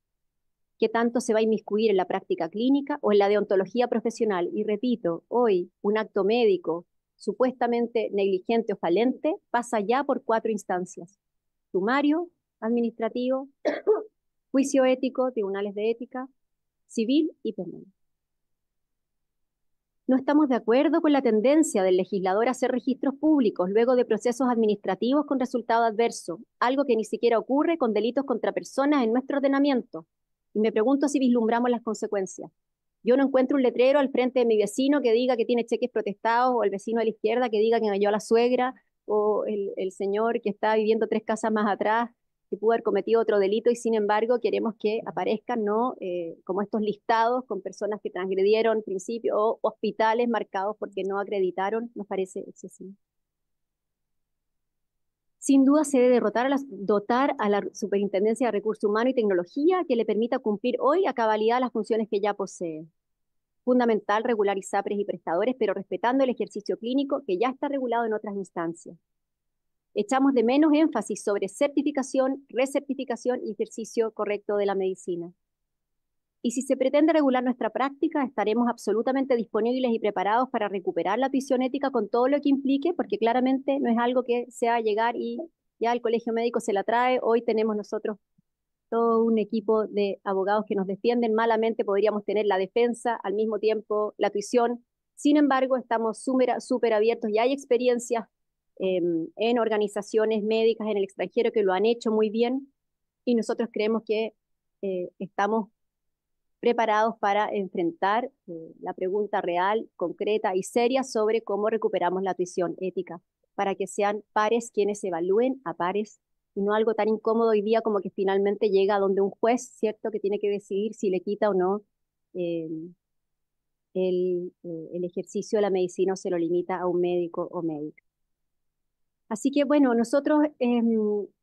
¿Qué tanto se va a inmiscuir en la práctica clínica o en la deontología profesional? Y repito, hoy un acto médico supuestamente negligente o falente pasa ya por 4 instancias: sumario, administrativo, juicio ético, tribunales de ética, civil y penal. No estamos de acuerdo con la tendencia del legislador a hacer registros públicos luego de procesos administrativos con resultado adverso, algo que ni siquiera ocurre con delitos contra personas en nuestro ordenamiento. Y me pregunto si vislumbramos las consecuencias. Yo no encuentro un letrero al frente de mi vecino que diga que tiene cheques protestados, o el vecino de la izquierda que diga que engañó a la suegra, o el señor que está viviendo 3 casas más atrás que pudo haber cometido otro delito, y sin embargo queremos que aparezcan, ¿no? Como estos listados con personas que transgredieron principios, o hospitales marcados porque no acreditaron. Nos parece excesivo. Sin duda se debe dotar a la Superintendencia de Recursos Humanos y Tecnología que le permita cumplir hoy a cabalidad las funciones que ya posee. Fundamental regular ISAPRES y prestadores, pero respetando el ejercicio clínico que ya está regulado en otras instancias. Echamos de menos énfasis sobre certificación, recertificación y ejercicio correcto de la medicina. Y si se pretende regular nuestra práctica, estaremos absolutamente disponibles y preparados para recuperar la tuición ética con todo lo que implique, porque claramente no es algo que sea llegar y ya el colegio médico se la trae. Hoy tenemos nosotros todo un equipo de abogados que nos defienden. Malamente podríamos tener la defensa, al mismo tiempo la tuición. Sin embargo, estamos súper abiertos y hay experiencias en organizaciones médicas en el extranjero que lo han hecho muy bien, y nosotros creemos que estamos preparados para enfrentar la pregunta real, concreta y seria sobre cómo recuperamos la tuición ética, para que sean pares quienes evalúen a pares, y no algo tan incómodo hoy día como que finalmente llega a donde un juez, ¿cierto?, que tiene que decidir si le quita o no el ejercicio de la medicina o se lo limita a un médico o médica. Así que bueno, nosotros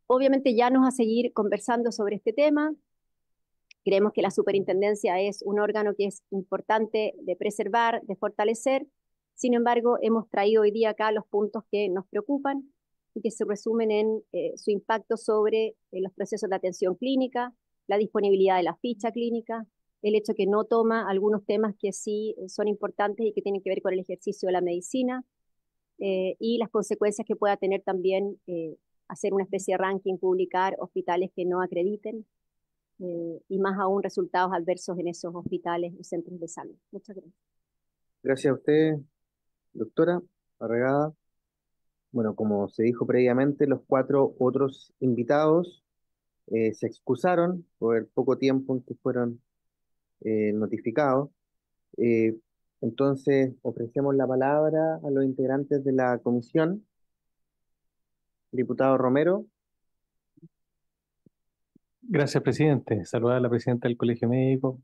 obviamente ya nos vamos a seguir conversando sobre este tema. Creemos que la superintendencia es un órgano que es importante de preservar, de fortalecer. Sin embargo, hemos traído hoy día acá los puntos que nos preocupan y que se resumen en su impacto sobre los procesos de atención clínica, la disponibilidad de la ficha clínica, el hecho que no toma algunos temas que sí son importantes y que tienen que ver con el ejercicio de la medicina, y las consecuencias que pueda tener también hacer una especie de ranking, publicar hospitales que no acrediten. y más aún resultados adversos en esos hospitales y centros de salud. Muchas gracias. Gracias a usted, doctora Arregada. Bueno, como se dijo previamente, los 4 otros invitados se excusaron por el poco tiempo en que fueron notificados. Eh, entonces, ofrecemos la palabra a los integrantes de la comisión. Diputado Romero. Gracias, presidente. Saludar a la presidenta del Colegio Médico.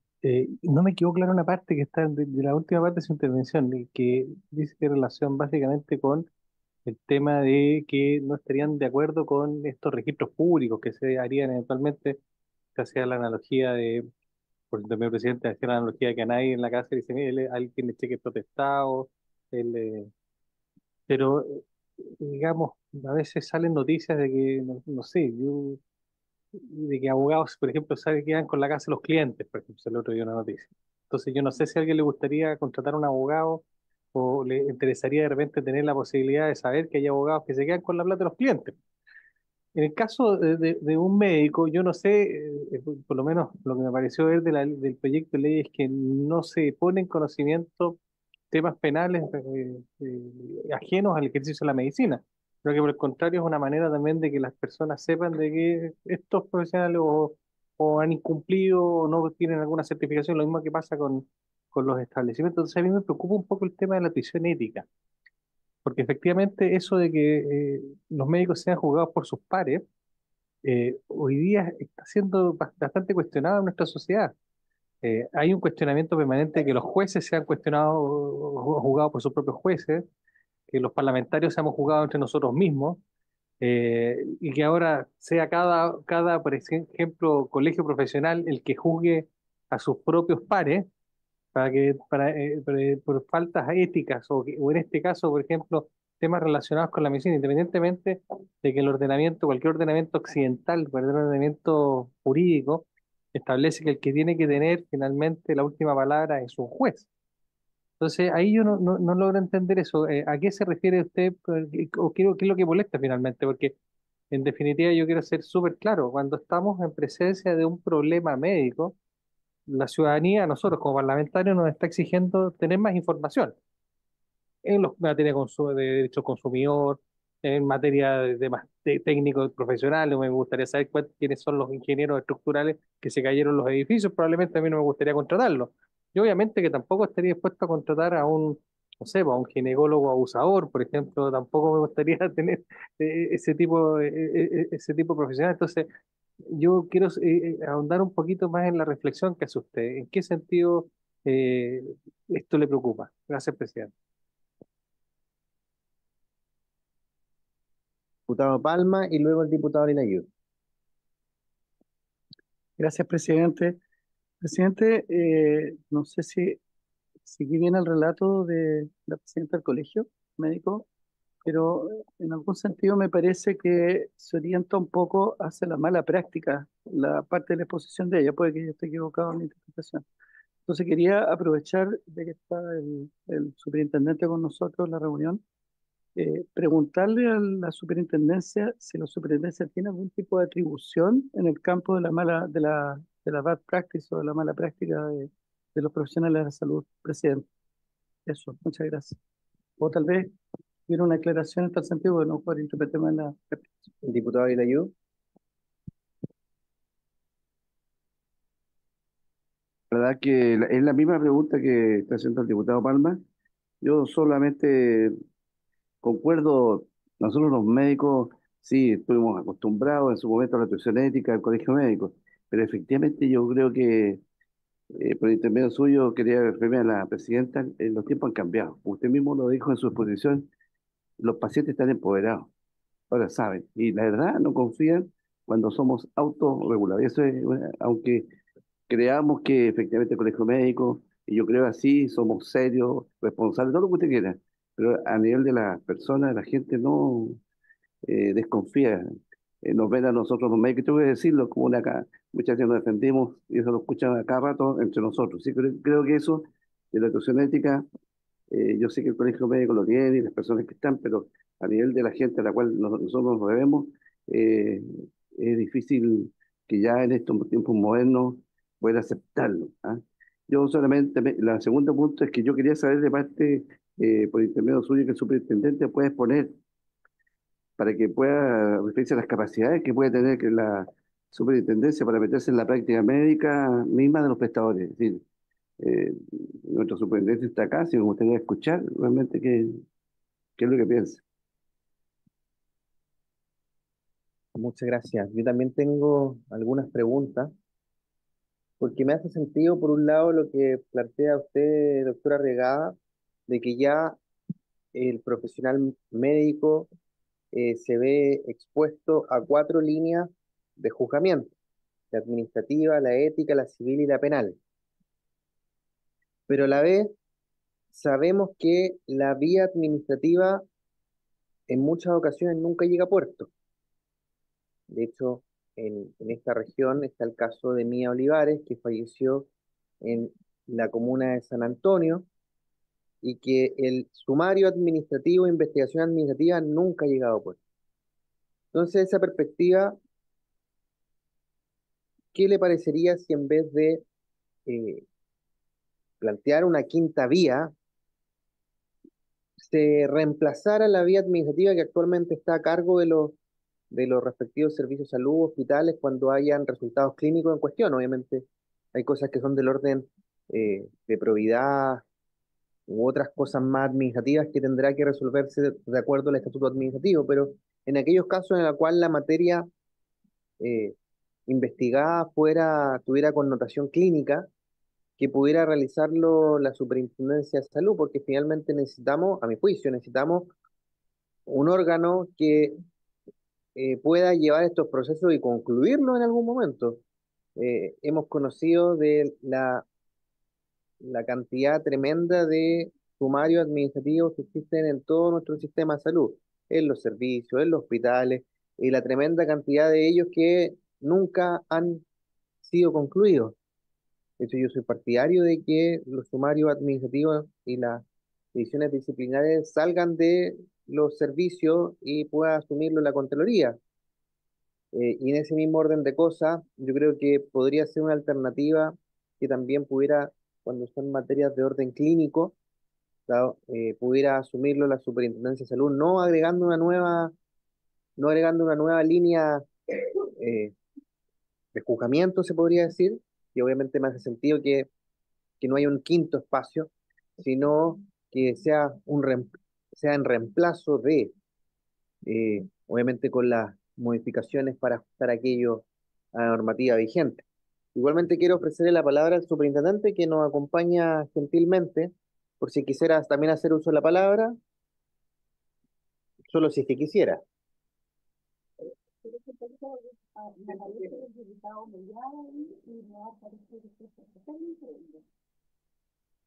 No me quedó clara una parte que está de la última parte de su intervención, que dice que relación básicamente con el tema de que no estarían de acuerdo con estos registros públicos que se harían eventualmente, que hacía la analogía de, por ejemplo, el presidente hacía la analogía de que a nadie en la casa le dice, mire, alguien le cheque protestado, él, pero digamos, a veces salen noticias de que, no sé, de que abogados, por ejemplo, saben que quedan con la casa de los clientes, por ejemplo, el otro día una noticia. Entonces yo no sé si a alguien le gustaría contratar a un abogado o le interesaría de repente tener la posibilidad de saber que hay abogados que se quedan con la plata de los clientes. En el caso de un médico, yo no sé, por lo menos lo que me pareció ver del proyecto de ley es que no se pone en conocimiento temas penales ajenos al ejercicio de la medicina, pero que por el contrario es una manera también de que las personas sepan de que estos profesionales o han incumplido o no tienen alguna certificación, lo mismo que pasa con los establecimientos. Entonces a mí me preocupa un poco el tema de la tuición ética, porque efectivamente eso de que los médicos sean juzgados por sus pares, hoy día está siendo bastante cuestionado en nuestra sociedad. Hay un cuestionamiento permanente de que los jueces sean cuestionados o juzgados por sus propios jueces, que los parlamentarios seamos juzgados entre nosotros mismos, y que ahora sea por ejemplo, colegio profesional el que juzgue a sus propios pares por faltas éticas o en este caso, por ejemplo, temas relacionados con la medicina, independientemente de que cualquier ordenamiento occidental, cualquier ordenamiento jurídico, establece que el que tiene que tener finalmente la última palabra es un juez. Entonces, ahí yo no logro entender eso. ¿A qué se refiere usted o qué es lo que molesta finalmente? Porque, en definitiva, yo quiero ser súper claro, cuando estamos en presencia de un problema médico, la ciudadanía, nosotros como parlamentarios, nos está exigiendo tener más información en materia de derecho consumidor, en materia de más técnicos profesionales. Me gustaría saber quiénes son los ingenieros estructurales que se cayeron en los edificios. Probablemente a mí no me gustaría contratarlos. Y obviamente que tampoco estaría dispuesto a contratar a no sé, pues, a un ginecólogo abusador, por ejemplo. Tampoco me gustaría tener ese tipo de profesional. Entonces, yo quiero ahondar un poquito más en la reflexión que hace usted. ¿En qué sentido eh, esto le preocupa? Gracias, presidente. Diputado Palma y luego el diputado Linayud. Gracias, presidente. Presidente, no sé si seguí bien el relato de la presidenta del colegio médico, pero en algún sentido me parece que se orienta un poco hacia la mala práctica, la parte de la exposición de ella, puede que yo esté equivocado en la interpretación. Entonces quería aprovechar de que está el superintendente con nosotros en la reunión, preguntarle a la superintendencia si la superintendencia tiene algún tipo de atribución en el campo de la bad practice o de la mala práctica de los profesionales de la salud, presidente. Eso, muchas gracias. O tal vez hubiera una aclaración en tal sentido, porque no puedo interpretar mal la... El diputado Linayud. La verdad que es la misma pregunta que está haciendo el diputado Palma. Yo solamente concuerdo, nosotros los médicos sí estuvimos acostumbrados en su momento a la tuición ética del colegio médico, pero efectivamente yo creo que por intermedio suyo quería referirme a la presidenta, los tiempos han cambiado. Usted mismo lo dijo en su exposición, los pacientes están empoderados, ahora saben, y la verdad no confían cuando somos autorregulados. Eso es, aunque creamos que efectivamente el colegio médico, y yo creo así, somos serios, responsables, todo lo que usted quiera, pero a nivel de las personas, la gente no desconfía, nos ven a nosotros los médicos, tengo que decirlo, como muchas veces nos defendimos y eso lo escuchan a cada rato entre nosotros. Sí, creo que eso de la educación ética, yo sé que el colegio médico lo tiene y las personas que están, pero a nivel de la gente a la cual nosotros nos debemos, es difícil que ya en estos tiempos modernos poder aceptarlo. ¿Ah? Yo solamente, la segunda punto es que yo quería saber de parte, por intermedio suyo, que el superintendente pueda exponer para que pueda referirse a las capacidades que puede tener que la superintendencia para meterse en la práctica médica misma de los prestadores. Es decir, eh, nuestro superintendente está acá, si me gustaría escuchar realmente qué es lo que piensa. Muchas gracias. Yo también tengo algunas preguntas, porque me hace sentido, por un lado, lo que plantea usted, doctora Regada, de que ya el profesional médico se ve expuesto a 4 líneas de juzgamiento: la administrativa, la ética, la civil y la penal. Pero a la vez sabemos que la vía administrativa en muchas ocasiones nunca llega a puerto. De hecho, en esta región está el caso de Mía Olivares, que falleció en la comuna de San Antonio, y que el sumario administrativo, investigación administrativa, nunca ha llegado a puerto. Entonces, esa perspectiva, ¿qué le parecería si en vez de eh, plantear una quinta vía, se reemplazara la vía administrativa que actualmente está a cargo de los respectivos servicios de salud, hospitales, cuando hayan resultados clínicos en cuestión? Obviamente hay cosas que son del orden de probidad u otras cosas más administrativas que tendrá que resolverse de acuerdo al estatuto administrativo, pero en aquellos casos en los cuales la materia eh, investigada tuviera connotación clínica, que pudiera realizarlo la Superintendencia de Salud, porque finalmente necesitamos, a mi juicio, necesitamos un órgano que pueda llevar estos procesos y concluirlos en algún momento. Hemos conocido de la cantidad tremenda de sumarios administrativos que existen en todo nuestro sistema de salud, en los servicios, en los hospitales, y la tremenda cantidad de ellos que nunca han sido concluidos. De hecho, yo soy partidario de que los sumarios administrativos y las decisiones disciplinarias salgan de los servicios y pueda asumirlo la Contraloría. Y en ese mismo orden de cosas, yo creo que podría ser una alternativa que también pudiera, cuando son materias de orden clínico, claro, pudiera asumirlo la Superintendencia de Salud, no agregando una nueva línea eh, de juzgamiento, se podría decir, y obviamente me hace sentido que no haya un quinto espacio, sino que sea en reemplazo de, obviamente con las modificaciones para ajustar aquello a la normativa vigente. Igualmente quiero ofrecerle la palabra al superintendente, que nos acompaña gentilmente, por si quisieras también hacer uso de la palabra, solo si es que quisiera.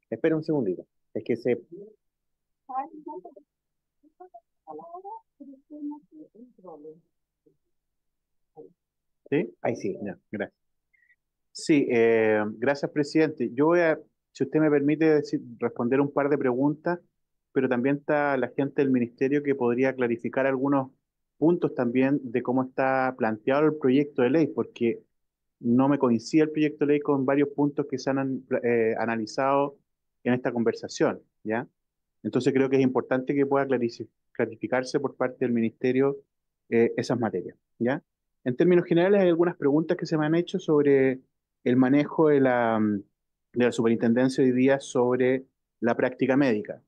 Espera un segundito, es que se... ¿Sí? Ahí sí, no, Gracias. Sí, gracias, presidente. Yo voy a, si usted me permite responder un par de preguntas, pero también está la gente del ministerio que podría clarificar algunos puntos también de cómo está planteado el proyecto de ley, porque no me coincide el proyecto de ley con varios puntos que se han analizado en esta conversación, ¿ya? Entonces creo que es importante que pueda clarificarse por parte del ministerio esas materias, ¿ya? En términos generales, hay algunas preguntas que se me han hecho sobre el manejo de la superintendencia hoy día sobre la práctica médica.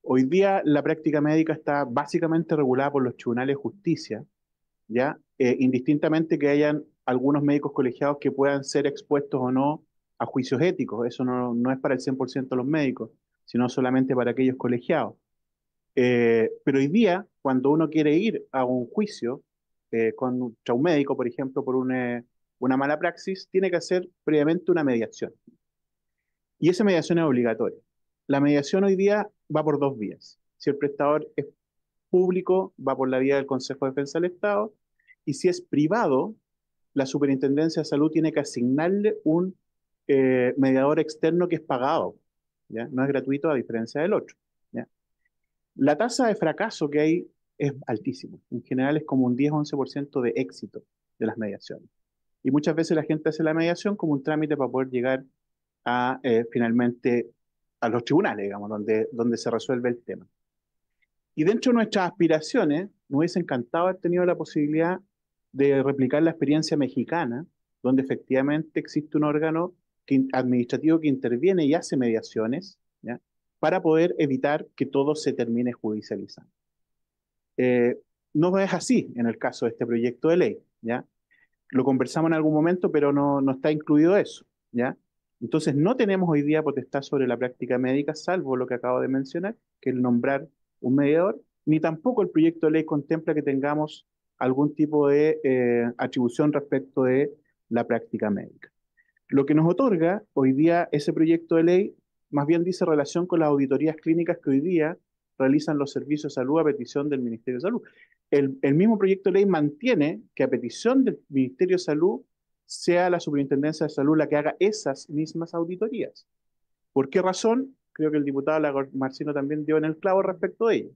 Hoy día la práctica médica está básicamente regulada por los tribunales de justicia, ¿ya? Indistintamente que hayan algunos médicos colegiados que puedan ser expuestos o no a juicios éticos. Eso no es para el 100% de los médicos, sino solamente para aquellos colegiados. Pero hoy día, cuando uno quiere ir a un juicio contra un médico, por ejemplo, por una mala praxis, tiene que hacer previamente una mediación. Y esa mediación es obligatoria. La mediación hoy día va por dos vías. Si el prestador es público, va por la vía del Consejo de Defensa del Estado, y si es privado, la Superintendencia de Salud tiene que asignarle un mediador externo que es pagado, ¿ya? No es gratuito a diferencia del otro, ¿ya? La tasa de fracaso que hay es altísima. En general es como un 10-11% de éxito de las mediaciones. y muchas veces la gente hace la mediación como un trámite para poder llegar a finalmente a los tribunales, digamos, donde se resuelve el tema. Y dentro de nuestras aspiraciones, nos hubiese encantado haber tenido la posibilidad de replicar la experiencia mexicana, donde efectivamente existe un órgano administrativo que interviene y hace mediaciones, ¿ya?, para poder evitar que todo se termine judicializando. No es así en el caso de este proyecto de ley, ¿ya? Lo conversamos en algún momento, pero no está incluido eso, ¿ya? Entonces no tenemos hoy día potestad sobre la práctica médica, salvo lo que acabo de mencionar, que es el nombrar un mediador, ni tampoco el proyecto de ley contempla que tengamos algún tipo de atribución respecto de la práctica médica. Lo que nos otorga hoy día ese proyecto de ley más bien dice relación con las auditorías clínicas que hoy día realizan los servicios de salud a petición del Ministerio de Salud. El mismo proyecto de ley mantiene que a petición del Ministerio de Salud sea la Superintendencia de Salud la que haga esas mismas auditorías. ¿Por qué razón? Creo que el diputado Marcino también dio en el clavo respecto de ello.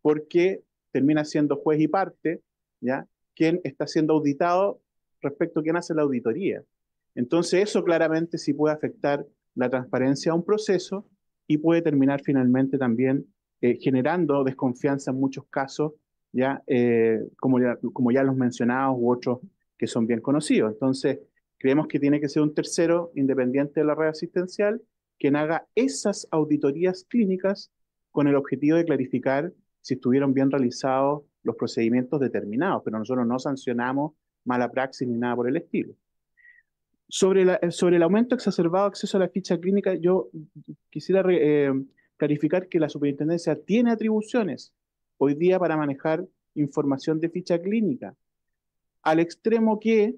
Porque termina siendo juez y parte, ¿ya?, quien está siendo auditado respecto a quién hace la auditoría. Entonces eso claramente sí puede afectar la transparencia de un proceso y puede terminar finalmente también generando desconfianza en muchos casos, ¿ya? Como ya los mencionados u otros que son bien conocidos. Entonces, creemos que tiene que ser un tercero independiente de la red asistencial quien haga esas auditorías clínicas con el objetivo de clarificar si estuvieron bien realizados los procedimientos determinados, pero nosotros no sancionamos mala praxis ni nada por el estilo. Sobre el aumento exacerbado de acceso a la ficha clínica, yo quisiera clarificar que la superintendencia tiene atribuciones hoy día para manejar información de ficha clínica, al extremo que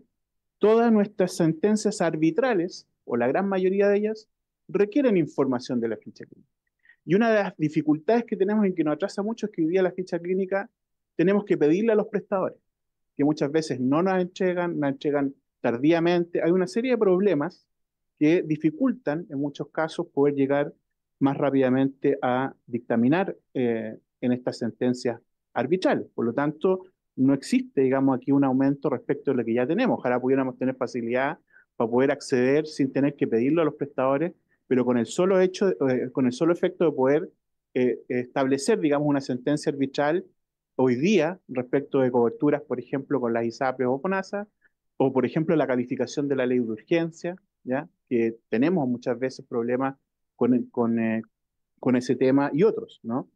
todas nuestras sentencias arbitrales, o la gran mayoría de ellas, requieren información de la ficha clínica. Y una de las dificultades que tenemos y que nos atrasa mucho es que hoy día la ficha clínica tenemos que pedirle a los prestadores, que muchas veces no nos entregan tardíamente. Hay una serie de problemas que dificultan en muchos casos poder llegar más rápidamente a dictaminar en estas sentencias arbitrales. Por lo tanto, no existe, digamos, aquí un aumento respecto a lo que ya tenemos. Ojalá pudiéramos tener facilidad para poder acceder sin tener que pedirlo a los prestadores, pero con el solo efecto de poder establecer, digamos, una sentencia arbitral hoy día respecto de coberturas, por ejemplo, con las ISAPRES o FONASA, o por ejemplo la calificación de la ley de urgencia, ¿ya?, que tenemos muchas veces problemas con ese tema y otros, ¿no?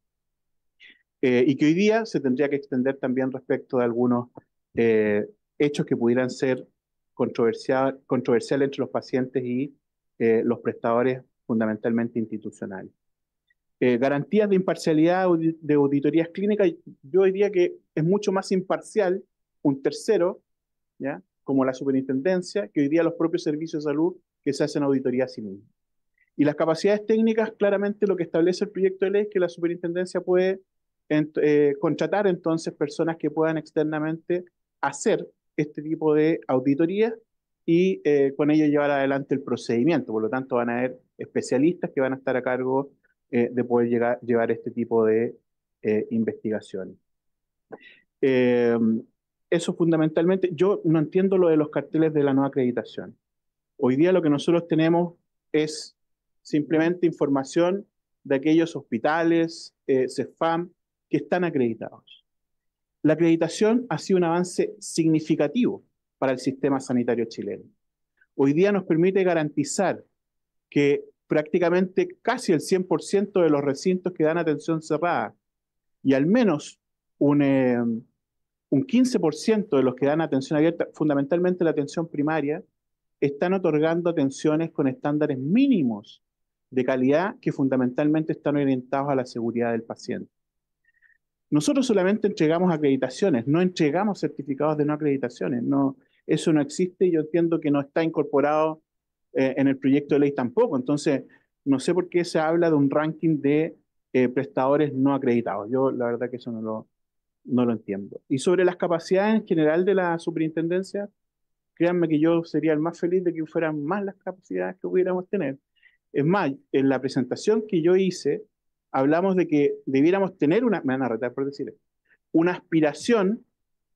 Y que hoy día se tendría que extender también respecto de algunos hechos que pudieran ser controversiales entre los pacientes y los prestadores fundamentalmente institucionales. Garantías de imparcialidad de auditorías clínicas, yo diría que es mucho más imparcial un tercero, ¿ya?, como la superintendencia, que hoy día los propios servicios de salud que se hacen auditoría a sí mismos. Y las capacidades técnicas, claramente lo que establece el proyecto de ley es que la superintendencia puede contratar entonces personas que puedan externamente hacer este tipo de auditorías y con ello llevar adelante el procedimiento. Por lo tanto, van a haber especialistas que van a estar a cargo de poder llevar este tipo de investigaciones. Eso fundamentalmente. Yo no entiendo lo de los carteles de la no acreditación. Hoy día lo que nosotros tenemos es simplemente información de aquellos hospitales, CEFAM, que están acreditados. La acreditación ha sido un avance significativo para el sistema sanitario chileno. Hoy día nos permite garantizar que prácticamente casi el 100% de los recintos que dan atención cerrada y al menos un 15% de los que dan atención abierta, fundamentalmente la atención primaria, están otorgando atenciones con estándares mínimos de calidad que fundamentalmente están orientados a la seguridad del paciente. Nosotros solamente entregamos acreditaciones, no entregamos certificados de no acreditaciones. No, eso no existe y yo entiendo que no está incorporado en el proyecto de ley tampoco. Entonces, no sé por qué se habla de un ranking de prestadores no acreditados. Yo la verdad que eso no lo entiendo. Y sobre las capacidades en general de la superintendencia, créanme que yo sería el más feliz de que fueran más las capacidades que pudiéramos tener. Es más, en la presentación que yo hice, hablamos de que debiéramos tener me van a retar por decir esto, una aspiración,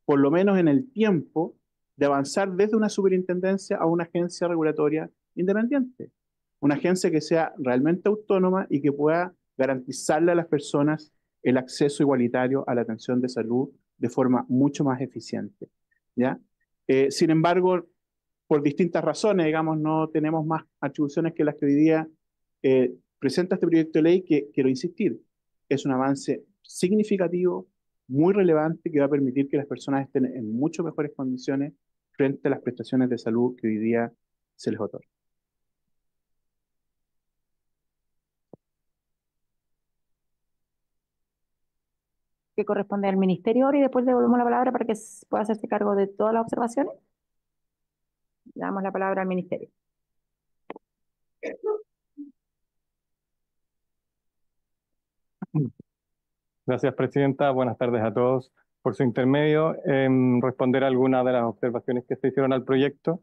por lo menos en el tiempo, de avanzar desde una superintendencia a una agencia regulatoria independiente. Una agencia que sea realmente autónoma y que pueda garantizarle a las personas el acceso igualitario a la atención de salud de forma mucho más eficiente, ¿ya? Sin embargo, por distintas razones, digamos, no tenemos más atribuciones que las que hoy día presenta este proyecto de ley, que, quiero insistir, es un avance significativo, muy relevante, que va a permitir que las personas estén en mucho mejores condiciones frente a las prestaciones de salud que hoy día se les otorga. Que corresponde al ministerio ahora y después le devolvemos la palabra para que pueda hacerse cargo de todas las observaciones. Le damos la palabra al ministerio. Gracias, Presidenta. Buenas tardes a todos. Por su intermedio, responder a algunas de las observaciones que se hicieron al proyecto.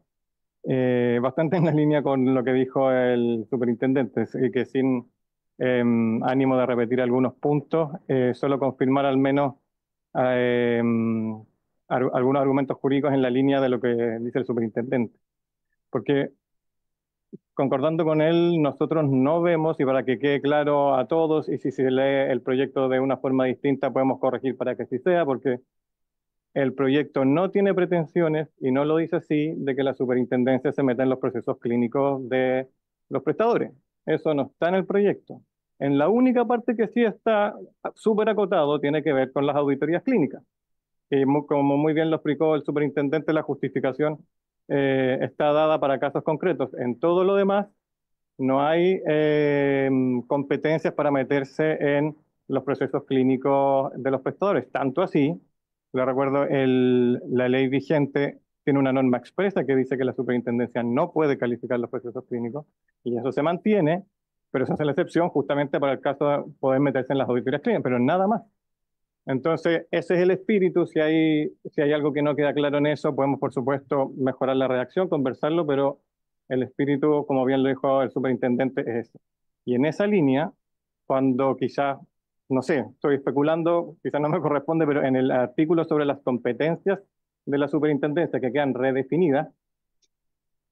Bastante en la línea con lo que dijo el superintendente, que sin ánimo de repetir algunos puntos, solo confirmar al menos algunos argumentos jurídicos en la línea de lo que dice el superintendente. Porque concordando con él, nosotros no vemos, y para que quede claro a todos, y si se lee el proyecto de una forma distinta, podemos corregir para que así sea, porque el proyecto no tiene pretensiones, y no lo dice así, de que la superintendencia se meta en los procesos clínicos de los prestadores. Eso no está en el proyecto. En la única parte que sí está súper acotado tiene que ver con las auditorías clínicas. Y como muy bien lo explicó el superintendente, la justificación está dada para casos concretos. En todo lo demás, no hay competencias para meterse en los procesos clínicos de los prestadores. Tanto así, le recuerdo, la ley vigente tiene una norma expresa que dice que la superintendencia no puede calificar los procesos clínicos, y eso se mantiene, pero esa es la excepción justamente para el caso de poder meterse en las auditorías clínicas, pero nada más. Entonces, ese es el espíritu. Si hay algo que no queda claro en eso, podemos, por supuesto, mejorar la redacción, conversarlo, pero el espíritu, como bien lo dijo el superintendente, es ese. Y en esa línea, cuando quizás, no sé, estoy especulando, quizás no me corresponde, pero en el artículo sobre las competencias de la superintendencia que quedan redefinidas,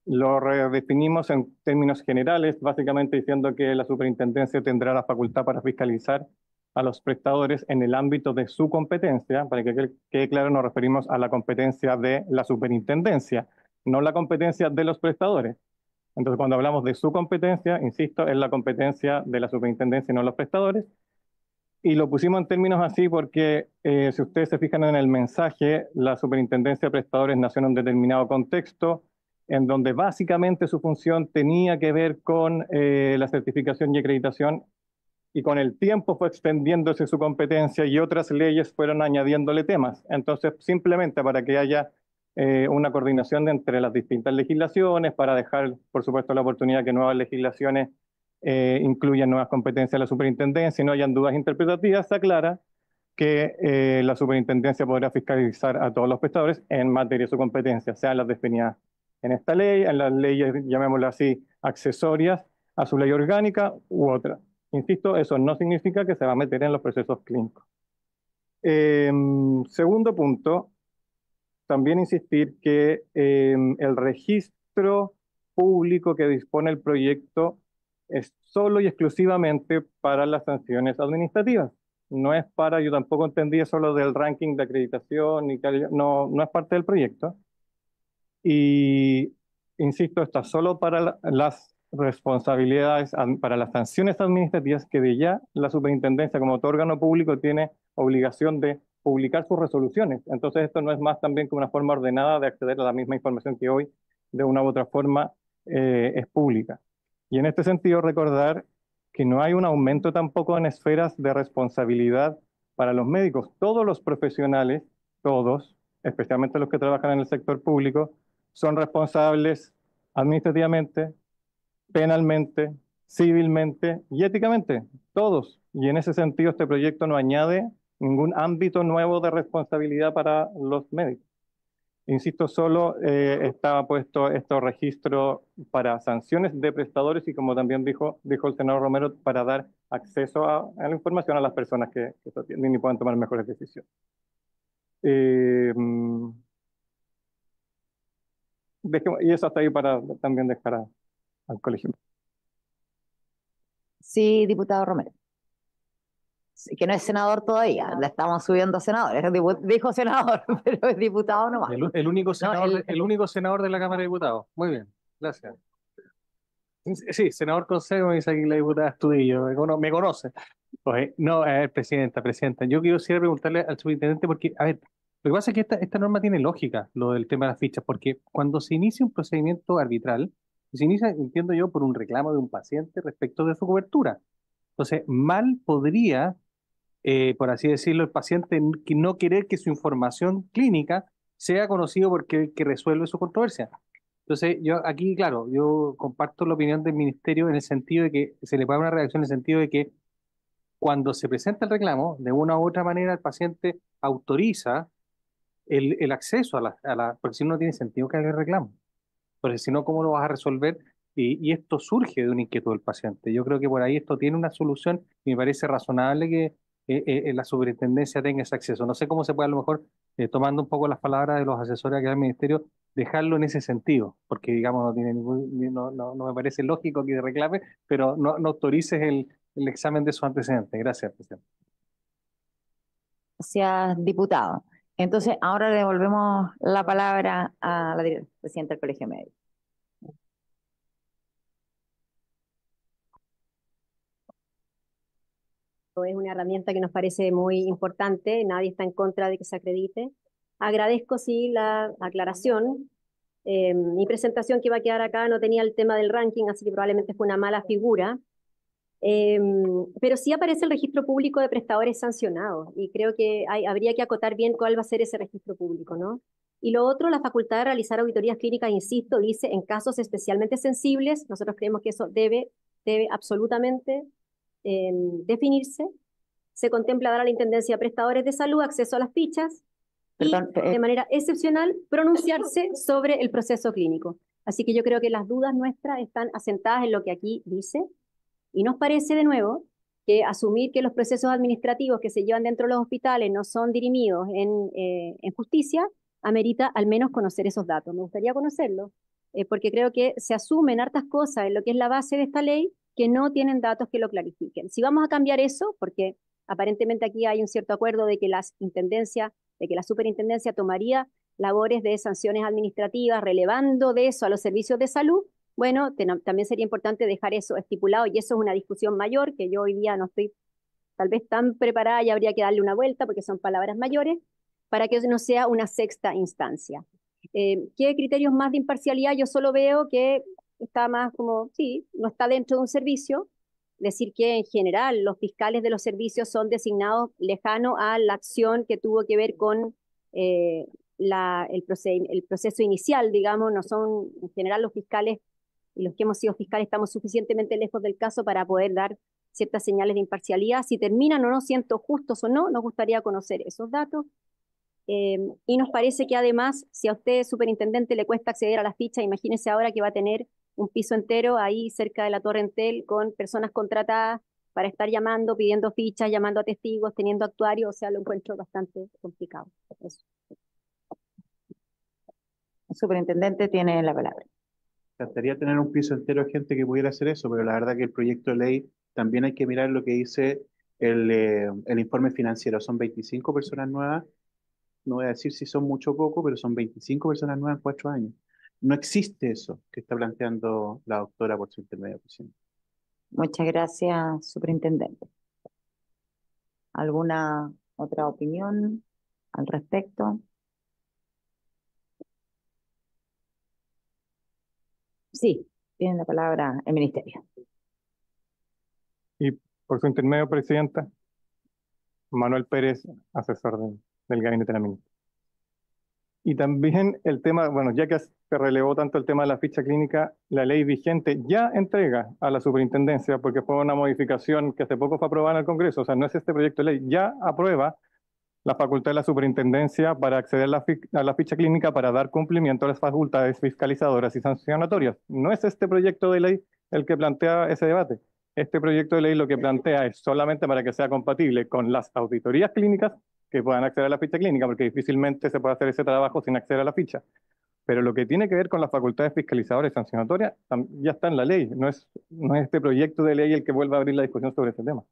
lo redefinimos en términos generales, básicamente diciendo que la superintendencia tendrá la facultad para fiscalizar a los prestadores en el ámbito de su competencia. Para que quede claro, nos referimos a la competencia de la superintendencia, no la competencia de los prestadores. Entonces, cuando hablamos de su competencia, insisto, es la competencia de la superintendencia y no los prestadores. Y lo pusimos en términos así porque, si ustedes se fijan en el mensaje, la superintendencia de prestadores nació en un determinado contexto, en donde básicamente su función tenía que ver con la certificación y acreditación, y con el tiempo fue extendiéndose su competencia y otras leyes fueron añadiéndole temas. Entonces, simplemente para que haya una coordinación entre las distintas legislaciones, para dejar, por supuesto, la oportunidad que nuevas legislaciones incluyan nuevas competencias de la superintendencia y no hayan dudas interpretativas, se aclara que la superintendencia podrá fiscalizar a todos los prestadores en materia de su competencia, sean las definidas en esta ley, en las leyes, llamémoslo así, accesorias a su ley orgánica u otra. Insisto, eso no significa que se va a meter en los procesos clínicos. Segundo punto, también insistir que el registro público que dispone el proyecto es solo y exclusivamente para las sanciones administrativas. No es para, yo tampoco entendí eso lo del ranking de acreditación, no es parte del proyecto. Y insisto, está solo para las responsabilidades, para las sanciones administrativas, que de ya la superintendencia como todo órgano público tiene obligación de publicar sus resoluciones. Entonces esto no es más también que una forma ordenada de acceder a la misma información que hoy de una u otra forma es pública. Y en este sentido recordar que no hay un aumento tampoco en esferas de responsabilidad para los médicos. Todos los profesionales, todos, especialmente los que trabajan en el sector público, son responsables administrativamente, penalmente, civilmente y éticamente, todos. Y en ese sentido este proyecto no añade ningún ámbito nuevo de responsabilidad para los médicos. Insisto, solo estaba puesto este registro para sanciones de prestadores y, como también dijo el senador Romero, para dar acceso a la información a las personas que se atienden y puedan tomar mejores decisiones. y eso está ahí para también dejar al colegio. Sí, diputado Romero. Sí, que no es senador todavía, la estamos subiendo a senador. Dijo senador, pero es diputado nomás. El único No, senador, el único senador de la Cámara de Diputados. Muy bien, gracias. Sí, senador Consejo, me dice aquí la diputada Astudillo, me conoce. Oye, no, a ver, presidenta, yo quiero siempre preguntarle al superintendente porque, a ver, lo que pasa es que esta norma tiene lógica, lo del tema de las fichas, porque cuando se inicia un procedimiento arbitral, se inicia, entiendo yo, por un reclamo de un paciente respecto de su cobertura. Entonces, mal podría, por así decirlo, el paciente que no querer que su información clínica sea conocido porque el que resuelve su controversia. Entonces, yo aquí, claro, yo comparto la opinión del ministerio en el sentido de que se le puede dar una reacción en el sentido de que cuando se presenta el reclamo, de una u otra manera el paciente autoriza el acceso porque si no, no tiene sentido que haga el reclamo. Porque si no, ¿cómo lo vas a resolver? Y esto surge de una inquietud del paciente. Yo creo que por ahí esto tiene una solución y me parece razonable que la superintendencia tenga ese acceso. No sé cómo se puede a lo mejor, tomando un poco las palabras de los asesores aquí del ministerio, dejarlo en ese sentido, porque digamos no tiene no me parece lógico que reclame, pero no autorices el examen de sus antecedentes. Gracias, presidente. Gracias, diputado. Entonces, ahora le devolvemos la palabra a la presidenta del Colegio Médico. Es una herramienta que nos parece muy importante, nadie está en contra de que se acredite. Agradezco, sí, la aclaración. Mi presentación que iba a quedar acá no tenía el tema del ranking, así que probablemente fue una mala figura. Pero sí aparece el registro público de prestadores sancionados y creo que habría que acotar bien cuál va a ser ese registro público, ¿no? Y lo otro, la facultad de realizar auditorías clínicas, insisto, dice en casos especialmente sensibles, nosotros creemos que eso debe absolutamente definirse. Se contempla dar a la Intendencia de Prestadores de Salud acceso a las fichas y de manera excepcional pronunciarse sobre el proceso clínico. Así que yo creo que las dudas nuestras están asentadas en lo que aquí dice. Y nos parece, de nuevo, que asumir que los procesos administrativos que se llevan dentro de los hospitales no son dirimidos en justicia, amerita al menos conocer esos datos. Me gustaría conocerlos, porque creo que se asumen hartas cosas en lo que es la base de esta ley que no tienen datos que lo clarifiquen. Si vamos a cambiar eso, porque aparentemente aquí hay un cierto acuerdo de que la superintendencia tomaría labores de sanciones administrativas, relevando de eso a los servicios de salud, bueno, también sería importante dejar eso estipulado y eso es una discusión mayor que yo hoy día no estoy tal vez tan preparada y habría que darle una vuelta porque son palabras mayores para que no sea una sexta instancia. ¿Qué criterios más de imparcialidad? Yo solo veo que está más como, sí, no está dentro de un servicio, decir que en general los fiscales de los servicios son designados lejano a la acción que tuvo que ver con el proceso inicial, digamos, no son en general los fiscales y los que hemos sido fiscales estamos suficientemente lejos del caso para poder dar ciertas señales de imparcialidad. Si terminan o no siendo justos o no, nos gustaría conocer esos datos. Y nos parece que además, si a usted, superintendente, le cuesta acceder a la ficha, imagínese ahora que va a tener un piso entero ahí cerca de la Torre Entel con personas contratadas para estar llamando, pidiendo fichas, llamando a testigos, teniendo actuarios, o sea, lo encuentro bastante complicado. Eso. El superintendente tiene la palabra. Me encantaría tener un piso entero de gente que pudiera hacer eso, pero la verdad que el proyecto de ley también hay que mirar lo que dice el informe financiero. Son 25 personas nuevas, no voy a decir si son mucho o poco, pero son 25 personas nuevas en 4 años. No existe eso que está planteando la doctora por su intermedio, presidente. Muchas gracias, superintendente. ¿Alguna otra opinión al respecto? Sí, tiene la palabra el ministerio. Y por su intermedio, presidenta, Manuel Pérez, asesor del gabinete de la ministra. Y también el tema, bueno, ya que se relevó tanto el tema de la ficha clínica, la ley vigente ya entrega a la superintendencia, porque fue una modificación que hace poco fue aprobada en el Congreso, o sea, no es este proyecto de ley, ya aprueba la facultad de la superintendencia para acceder a la ficha clínica para dar cumplimiento a las facultades fiscalizadoras y sancionatorias. No es este proyecto de ley el que plantea ese debate. Este proyecto de ley lo que plantea es solamente para que sea compatible con las auditorías clínicas que puedan acceder a la ficha clínica, porque difícilmente se puede hacer ese trabajo sin acceder a la ficha. Pero lo que tiene que ver con las facultades fiscalizadoras y sancionatorias ya está en la ley, no es este proyecto de ley el que vuelva a abrir la discusión sobre ese tema.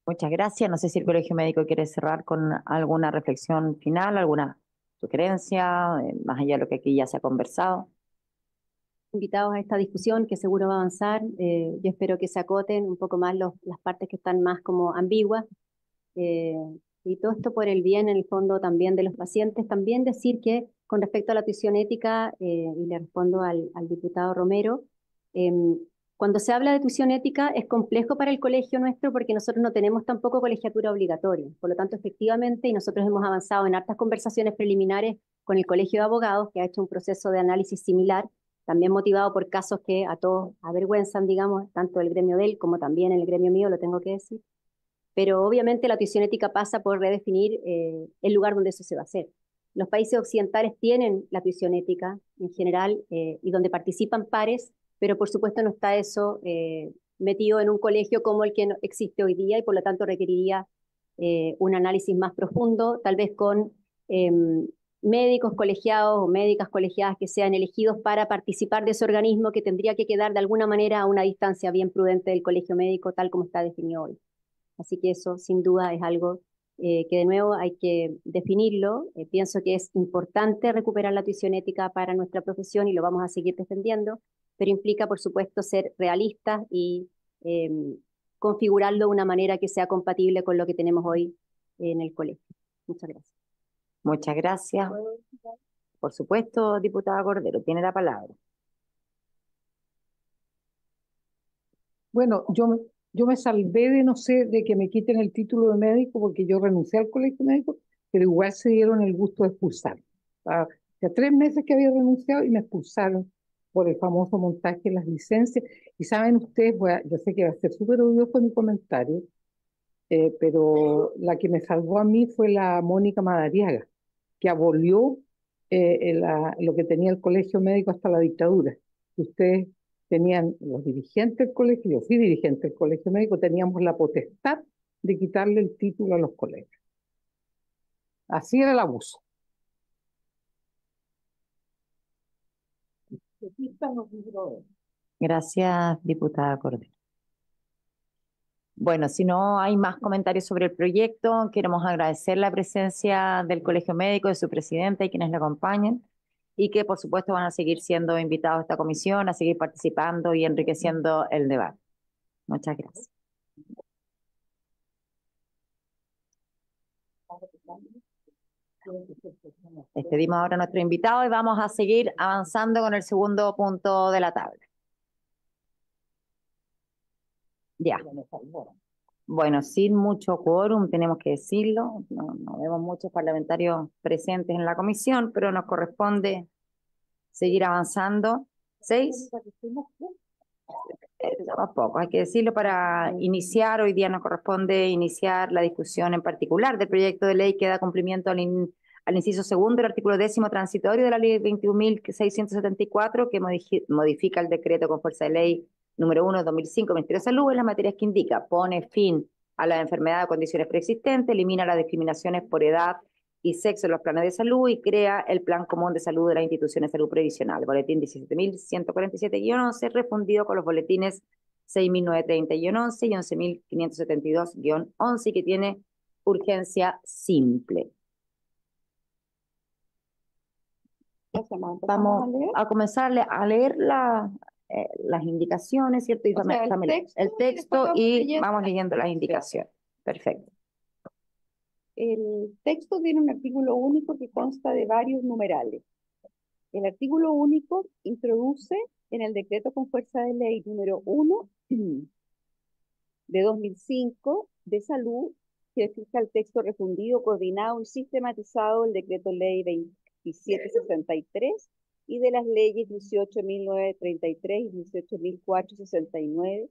Muchas gracias. No sé si el Colegio Médico quiere cerrar con alguna reflexión final, alguna sugerencia, más allá de lo que aquí ya se ha conversado. Invitados a esta discusión que seguro va a avanzar. Yo espero que se acoten un poco más las partes que están más como ambiguas. Y todo esto por el bien, en el fondo, también de los pacientes. También decir que con respecto a la tuición ética, y le respondo al diputado Romero, cuando se habla de tuición ética es complejo para el colegio nuestro porque nosotros no tenemos tampoco colegiatura obligatoria. Por lo tanto, efectivamente, y nosotros hemos avanzado en hartas conversaciones preliminares con el Colegio de Abogados, que ha hecho un proceso de análisis similar, también motivado por casos que a todos avergüenzan, digamos, tanto el gremio de él como también el gremio mío, lo tengo que decir. Pero obviamente la tuición ética pasa por redefinir el lugar donde eso se va a hacer. Los países occidentales tienen la tuición ética en general y donde participan pares, pero por supuesto no está eso metido en un colegio como el que existe hoy día y por lo tanto requeriría un análisis más profundo, tal vez con médicos colegiados o médicas colegiadas que sean elegidos para participar de ese organismo que tendría que quedar de alguna manera a una distancia bien prudente del colegio médico tal como está definido hoy. Así que eso sin duda es algo que de nuevo hay que definirlo. Pienso que es importante recuperar la tuición ética para nuestra profesión y lo vamos a seguir defendiendo, pero implica por supuesto ser realistas y configurarlo de una manera que sea compatible con lo que tenemos hoy en el colegio. Muchas gracias. Muchas gracias. Por supuesto, diputada Cordero, tiene la palabra. Bueno, yo me salvé de, no sé, de que me quiten el título de médico porque yo renuncié al colegio médico, pero igual se dieron el gusto de expulsarme. Hace 3 meses que había renunciado y me expulsaron por el famoso montaje de las licencias. Y saben ustedes, yo sé que va a ser súper odioso mi comentario, pero la que me salvó a mí fue la Mónica Madariaga, que abolió lo que tenía el colegio médico hasta la dictadura. Ustedes tenían, los dirigentes del colegio, yo fui dirigente del colegio médico, teníamos la potestad de quitarle el título a los colegas. Así era el abuso. Gracias, diputada Cordero. Bueno, si no hay más comentarios sobre el proyecto, queremos agradecer la presencia del Colegio Médico, de su presidenta y quienes le acompañan, y que por supuesto van a seguir siendo invitados a esta comisión, a seguir participando y enriqueciendo el debate. Muchas gracias. Despedimos ahora a nuestro invitado y vamos a seguir avanzando con el segundo punto de la tabla. Ya. Bueno, sin mucho quórum, tenemos que decirlo. No vemos muchos parlamentarios presentes en la comisión, pero nos corresponde seguir avanzando. 6. Poco, hay que decirlo para iniciar. Hoy día nos corresponde iniciar la discusión en particular del proyecto de ley que da cumplimiento al inciso segundo del artículo 10º transitorio de la ley 21.674 que modifica el decreto con fuerza de ley número 1 de 2005, Ministerio de Salud, en las materias que indica, pone fin a las enfermedades o condiciones preexistentes, elimina las discriminaciones por edad y sexo en los planes de salud y crea el Plan Común de Salud de las Instituciones de Salud Previsional, boletín 17.147-11, refundido con los boletines 6.930-11 y 11.572-11, que tiene urgencia simple. Vamos a comenzar a leer las indicaciones, ¿cierto? Y el texto y vamos leyendo las indicaciones. Perfecto. El texto tiene un artículo único que consta de varios numerales. El artículo único introduce en el decreto con fuerza de ley número 1 de 2005 de salud, que fija el texto refundido, coordinado y sistematizado del decreto ley 2763 y de las leyes 18.933 y 18.469,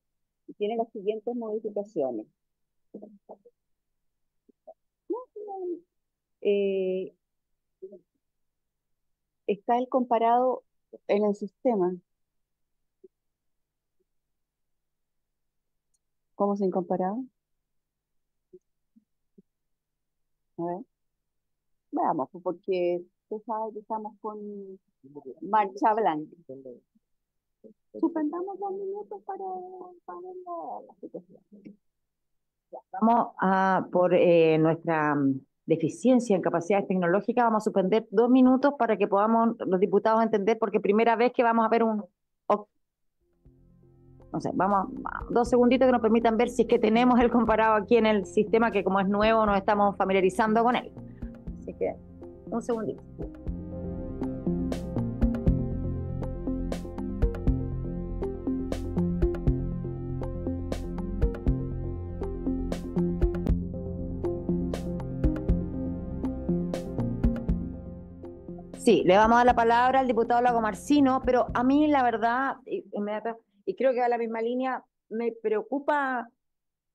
y tiene las siguientes modificaciones. Está el comparado en el sistema. ¿Cómo se comparado? A ver. Veamos, porque Usted sabe que estamos con marcha blanca. Suspendamos 2 minutos para la situación. Vamos a, por nuestra deficiencia en capacidades tecnológicas, vamos a suspender 2 minutos para que podamos los diputados entender, porque primera vez que vamos a ver no sé, vamos a 2 segunditos que nos permitan ver si es que tenemos el comparado aquí en el sistema, que como es nuevo nos estamos familiarizando con él. Así que, un segundito. Sí, le vamos a dar la palabra al diputado Lago Marcino, pero a mí la verdad, y creo que va a la misma línea, me preocupa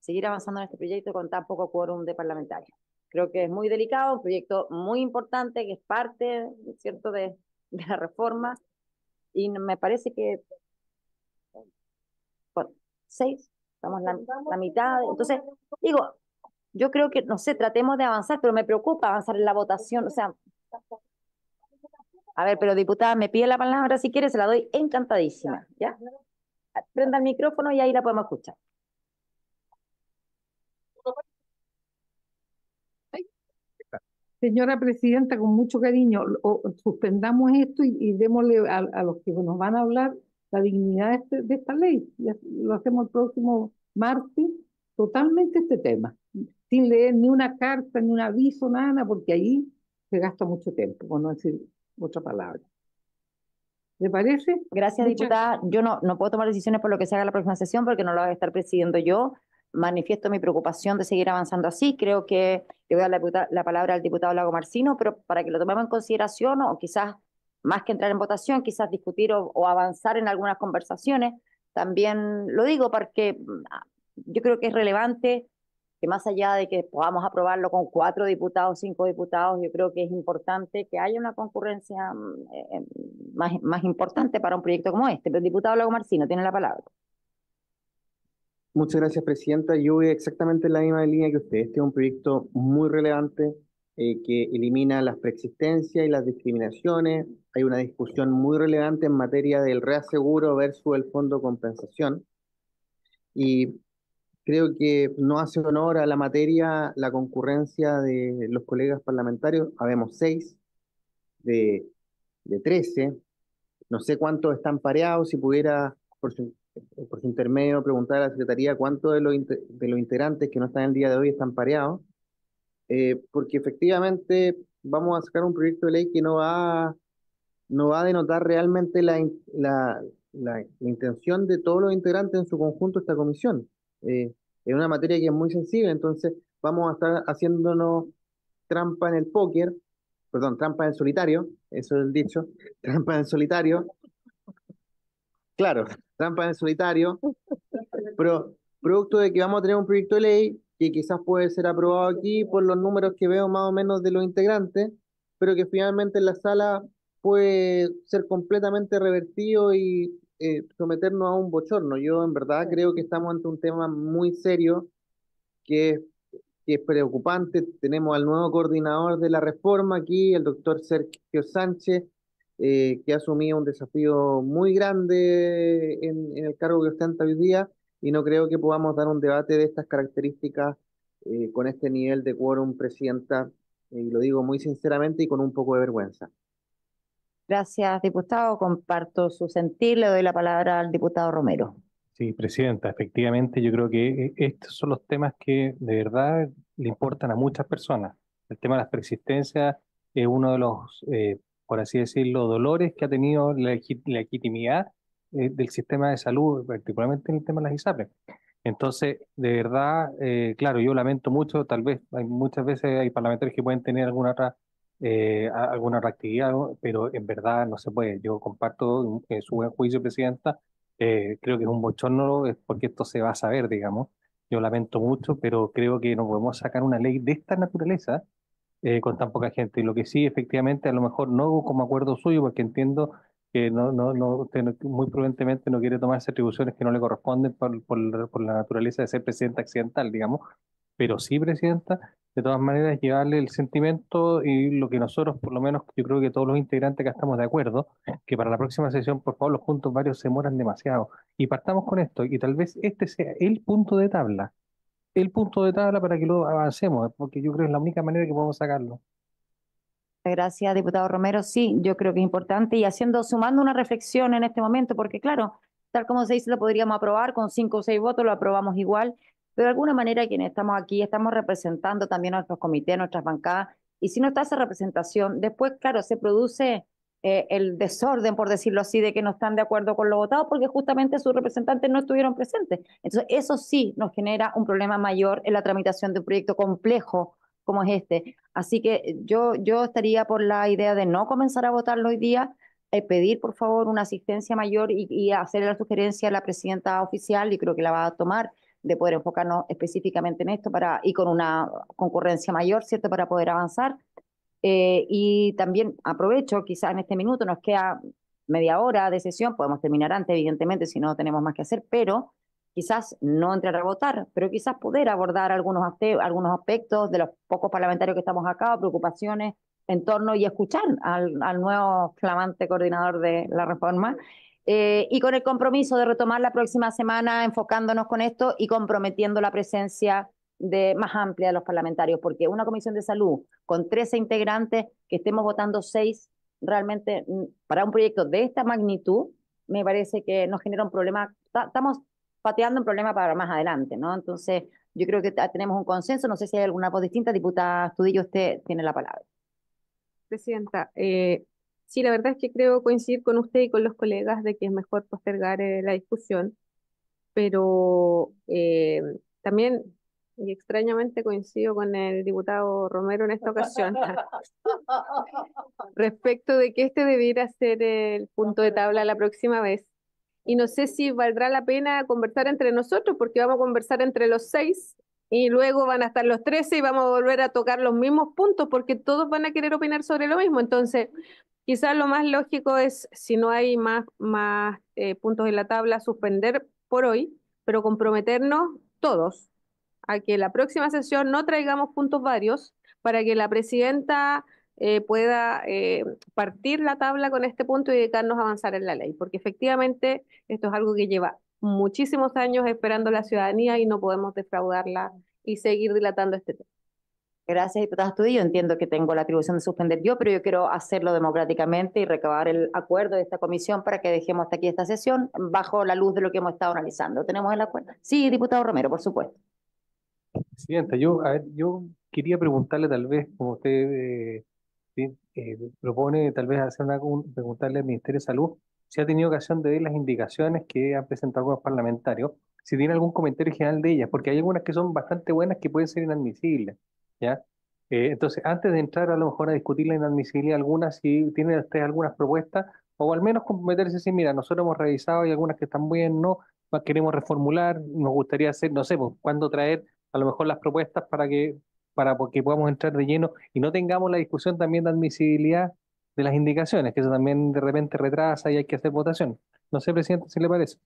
seguir avanzando en este proyecto con tan poco quórum de parlamentarios. Creo que es muy delicado, un proyecto muy importante que es parte, ¿cierto?, de la reforma, y me parece que 6, estamos la mitad, entonces, digo, yo creo que, no sé, tratemos de avanzar, pero me preocupa avanzar en la votación, o sea, a ver, pero diputada, me pide la palabra si quiere, se la doy encantadísima, ¿ya? Prenda el micrófono y ahí la podemos escuchar. Señora Presidenta, con mucho cariño, suspendamos esto y démosle a los que nos van a hablar la dignidad de esta ley. Lo hacemos el próximo martes, totalmente este tema, sin leer ni una carta, ni un aviso, nada, porque ahí se gasta mucho tiempo, por no decir otra palabra. ¿Le parece? Gracias, diputada. Yo no puedo tomar decisiones por lo que se haga en la próxima sesión porque no la voy a estar presidiendo yo. Manifiesto mi preocupación de seguir avanzando así. Creo que le voy a dar la palabra al diputado Lago Marcino, pero para que lo tomemos en consideración o quizás más que entrar en votación, quizás discutir o avanzar en algunas conversaciones. También lo digo porque yo creo que es relevante que más allá de que podamos aprobarlo con 4 diputados, 5 diputados, yo creo que es importante que haya una concurrencia más importante para un proyecto como este. Pero el diputado Lago Marcino tiene la palabra. Muchas gracias, Presidenta. Yo voy exactamente en la misma línea que usted. Este es un proyecto muy relevante que elimina las preexistencias y las discriminaciones. Hay una discusión muy relevante en materia del reaseguro versus el fondo de compensación. Y creo que no hace honor a la materia la concurrencia de los colegas parlamentarios. Habemos 6 de 13. No sé cuántos están pareados. Si pudiera, por su intermedio, preguntar a la Secretaría cuántos de los integrantes que no están el día de hoy están pareados. Porque efectivamente vamos a sacar un proyecto de ley que no va a denotar realmente la intención de todos los integrantes en su conjunto de esta comisión. Es una materia que es muy sensible, entonces vamos a estar haciéndonos trampa en el póker, perdón, trampa en el solitario, eso es el dicho, trampa en el solitario, claro, trampa en el solitario, pero producto de que vamos a tener un proyecto de ley que quizás puede ser aprobado aquí por los números que veo más o menos de los integrantes, pero que finalmente en la sala puede ser completamente revertido y someternos a un bochorno. Yo en verdad creo que estamos ante un tema muy serio que es preocupante. Tenemos al nuevo coordinador de la reforma aquí, el doctor Sergio Sánchez, que ha asumido un desafío muy grande en el cargo que ostenta hoy día, y no creo que podamos dar un debate de estas características con este nivel de quórum, Presidenta, y lo digo muy sinceramente y con un poco de vergüenza. Gracias, diputado. Comparto su sentir. Le doy la palabra al diputado Romero. Sí, Presidenta, efectivamente yo creo que estos son los temas que de verdad le importan a muchas personas. El tema de las persistencias es uno de los, por así decirlo, dolores que ha tenido la legitimidad del sistema de salud, particularmente en el tema de las ISAPRES. Entonces, de verdad, claro, yo lamento mucho, tal vez muchas veces hay parlamentarios que pueden tener alguna otra actividad, ¿no? Pero en verdad no se puede. Yo comparto su buen juicio, Presidenta. Creo que es un bochorno, es porque esto se va a saber, digamos. Yo lamento mucho, pero creo que no podemos sacar una ley de esta naturaleza con tan poca gente. Y lo que sí, efectivamente, a lo mejor no como acuerdo suyo, porque entiendo que usted muy prudentemente no quiere tomarse atribuciones que no le corresponden por la naturaleza de ser presidente accidental, digamos. Pero sí, Presidenta, de todas maneras, llevarle el sentimiento y lo que nosotros, por lo menos, yo creo que todos los integrantes acá estamos de acuerdo, que para la próxima sesión, por favor, los puntos varios se demoran demasiado. Y partamos con esto, y tal vez este sea el punto de tabla para que lo avancemos, porque yo creo que es la única manera que podemos sacarlo. Gracias, diputado Romero. Sí, yo creo que es importante y sumando una reflexión en este momento, porque claro, tal como se dice, lo podríamos aprobar con 5 o 6 votos, lo aprobamos igual, pero de alguna manera quienes estamos aquí estamos representando también a nuestros comités, nuestras bancadas, y si no está esa representación, después, claro, se produce el desorden, por decirlo así, de que no están de acuerdo con lo votado, porque justamente sus representantes no estuvieron presentes. Entonces, eso sí nos genera un problema mayor en la tramitación de un proyecto complejo como es este. Así que yo estaría por la idea de no comenzar a votarlo hoy día, pedir por favor una asistencia mayor y hacer la sugerencia a la presidenta oficial, y creo que la va a tomar, de poder enfocarnos específicamente en esto y con una concurrencia mayor, ¿cierto?, para poder avanzar. Y también aprovecho, quizás en este minuto nos queda media hora de sesión, podemos terminar antes, evidentemente, si no tenemos más que hacer, pero quizás no entrar a votar, pero quizás poder abordar algunos aspectos de los pocos parlamentarios que estamos acá, o preocupaciones en torno y escuchar al nuevo flamante coordinador de la reforma. Y con el compromiso de retomar la próxima semana enfocándonos con esto y comprometiendo la presencia más amplia de los parlamentarios, porque una comisión de salud con 13 integrantes, que estemos votando 6, realmente para un proyecto de esta magnitud, me parece que nos genera un problema. Estamos pateando un problema para más adelante, ¿no? Entonces, yo creo que tenemos un consenso. No sé si hay alguna voz distinta. Diputada Astudillo, usted tiene la palabra. Presidenta, sí, la verdad es que creo coincidir con usted y con los colegas de que es mejor postergar la discusión, pero también, y extrañamente coincido con el diputado Romero en esta ocasión, respecto de que este debiera ser el punto de tabla la próxima vez. Y no sé si valdrá la pena conversar entre nosotros, porque vamos a conversar entre los 6 y luego van a estar los 13 y vamos a volver a tocar los mismos puntos, porque todos van a querer opinar sobre lo mismo. Entonces, quizás lo más lógico es, si no hay más puntos en la tabla, suspender por hoy, pero comprometernos todos a que la próxima sesión no traigamos puntos varios para que la presidenta pueda partir la tabla con este punto y dedicarnos a avanzar en la ley, porque efectivamente esto es algo que lleva muchísimos años esperando la ciudadanía y no podemos defraudarla y seguir dilatando este tema. Gracias, diputada Astudillo. Entiendo que tengo la atribución de suspender yo, pero yo quiero hacerlo democráticamente y recabar el acuerdo de esta comisión para que dejemos hasta aquí esta sesión bajo la luz de lo que hemos estado analizando. ¿Tenemos el acuerdo? Sí, diputado Romero, por supuesto. Presidenta, yo quería preguntarle tal vez, como usted sí, propone, tal vez preguntarle al Ministerio de Salud si ha tenido ocasión de ver las indicaciones que han presentado algunos parlamentarios, si tiene algún comentario general de ellas, porque hay algunas que son bastante buenas que pueden ser inadmisibles, ¿ya? Entonces, antes de entrar a lo mejor a discutir la inadmisibilidad algunas, si tiene usted algunas propuestas, o al menos comprometerse y decir, mira, nosotros hemos revisado y algunas que están bien, no, queremos reformular, nos gustaría hacer, no sé, pues, cuándo traer a lo mejor las propuestas para que podamos entrar de lleno y no tengamos la discusión también de admisibilidad de las indicaciones, que eso también de repente retrasa y hay que hacer votación. No sé, presidente, si le parece.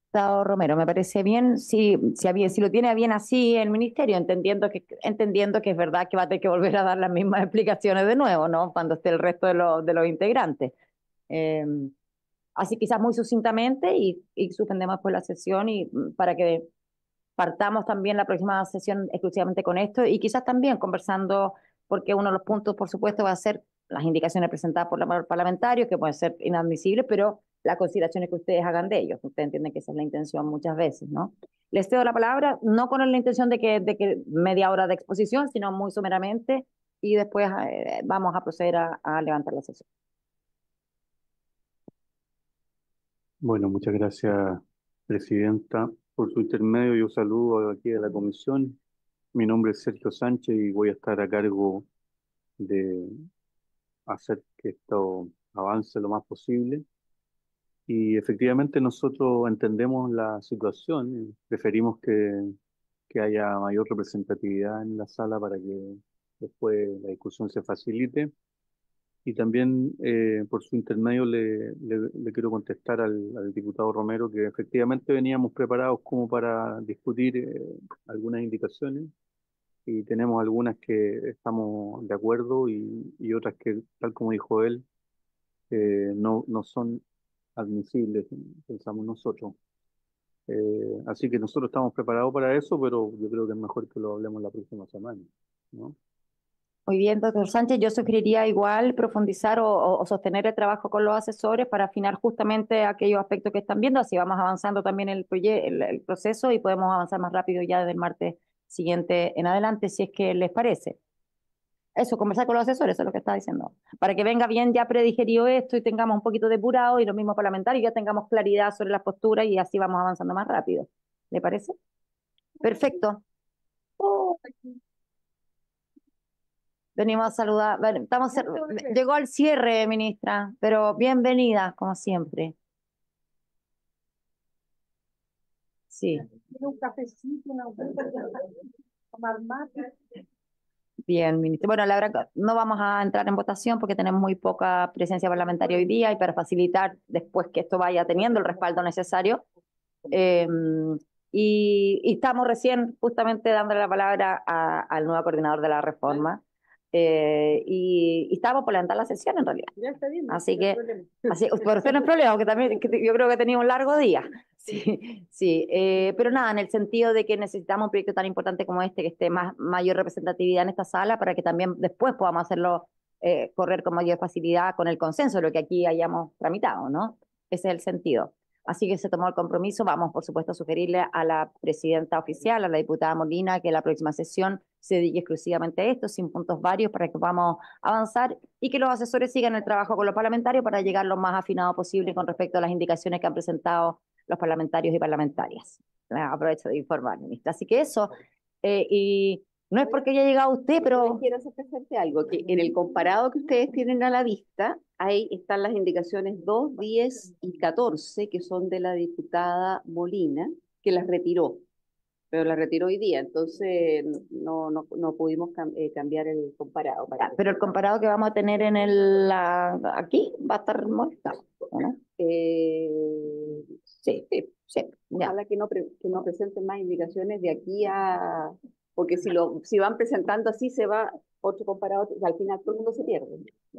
Diputado Romero, me parece bien si lo tiene bien así el ministerio, entendiendo que es verdad que va a tener que volver a dar las mismas explicaciones de nuevo, ¿no? Cuando esté el resto de los integrantes. Así quizás muy sucintamente y suspendemos pues la sesión y para que partamos también la próxima sesión exclusivamente con esto y quizás también conversando, porque uno de los puntos, por supuesto, va a ser las indicaciones presentadas por los parlamentarios, que pueden ser inadmisibles, pero las consideraciones que ustedes hagan de ellos. Ustedes entienden que esa es la intención muchas veces, ¿no? Les cedo la palabra, no con la intención de que media hora de exposición, sino muy someramente, y después vamos a proceder a levantar la sesión. Bueno, muchas gracias, Presidenta. Por su intermedio, yo saludo aquí a la comisión. Mi nombre es Sergio Sánchez y voy a estar a cargo de hacer que esto avance lo más posible. Y efectivamente nosotros entendemos la situación, preferimos que haya mayor representatividad en la sala para que después la discusión se facilite. Y también por su intermedio le quiero contestar al diputado Romero que efectivamente veníamos preparados como para discutir algunas indicaciones y tenemos algunas que estamos de acuerdo y otras que, tal como dijo él, no son admisibles, pensamos nosotros. Así que nosotros estamos preparados para eso, pero yo creo que es mejor que lo hablemos la próxima semana, ¿no? Muy bien, doctor Sánchez, yo sugeriría igual profundizar o sostener el trabajo con los asesores para afinar justamente aquellos aspectos que están viendo, así vamos avanzando también el proceso y podemos avanzar más rápido ya desde el martes siguiente en adelante, si es que les parece. Eso, conversar con los asesores, eso es lo que está diciendo. Para que venga bien ya predigerido esto y tengamos un poquito depurado y los mismos parlamentarios ya tengamos claridad sobre las posturas y así vamos avanzando más rápido. ¿Le parece? Perfecto. Venimos a saludar. Bueno, llegó al cierre, ministra, pero bienvenida, como siempre. Sí. Un cafecito, tomar mate. Bien, ministra. Bueno, la verdad no vamos a entrar en votación porque tenemos muy poca presencia parlamentaria hoy día y para facilitar después que esto vaya teniendo el respaldo necesario. Y estamos recién justamente dándole la palabra al nuevo coordinador de la reforma. Y estábamos por levantar la sesión en realidad. Ya está bien. Así que, por eso no es problema, porque también yo creo que tenía un largo día. Sí, sí. Pero nada, en el sentido de que necesitamos un proyecto tan importante como este, que esté mayor representatividad en esta sala, para que también después podamos hacerlo correr con mayor facilidad con el consenso de lo que aquí hayamos tramitado, ¿no? Ese es el sentido. Así que se tomó el compromiso. Vamos, por supuesto, a sugerirle a la presidenta oficial, a la diputada Molina, que la próxima sesión se dedique exclusivamente a esto, sin puntos varios, para que podamos avanzar y que los asesores sigan el trabajo con los parlamentarios para llegar lo más afinado posible con respecto a las indicaciones que han presentado los parlamentarios y parlamentarias. Aprovecho de informar, ministra. Así que eso, y no es porque haya llegado usted, pero... Quiero hacer presente algo, que en el comparado que ustedes tienen a la vista, ahí están las indicaciones 2, 10 y 14, que son de la diputada Molina, que las retiró, pero las retiró hoy día, entonces no pudimos cambiar el comparado. Pero el comparado que vamos a tener en aquí va a estar modificado, ¿no? Sí. Ojalá que no presenten más indicaciones de aquí a... Porque si van presentando así, se va otro comparado, al final todo el mundo se pierde.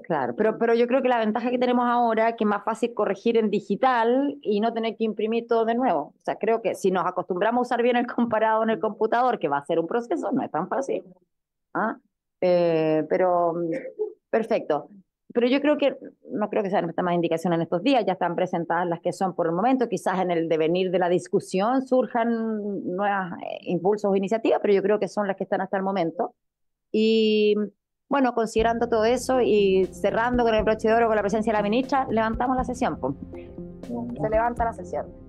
Claro, pero yo creo que la ventaja que tenemos ahora es que es más fácil corregir en digital y no tener que imprimir todo de nuevo. O sea, creo que si nos acostumbramos a usar bien el comparado en el computador, que va a ser un proceso, no es tan fácil. Pero perfecto. Pero yo creo que, no creo que sean más indicaciones en estos días, ya están presentadas las que son por el momento, quizás en el devenir de la discusión surjan nuevos impulsos o iniciativas, pero yo creo que son las que están hasta el momento. Y bueno, considerando todo eso y cerrando con el broche de oro con la presencia de la ministra, levantamos la sesión. Se levanta la sesión.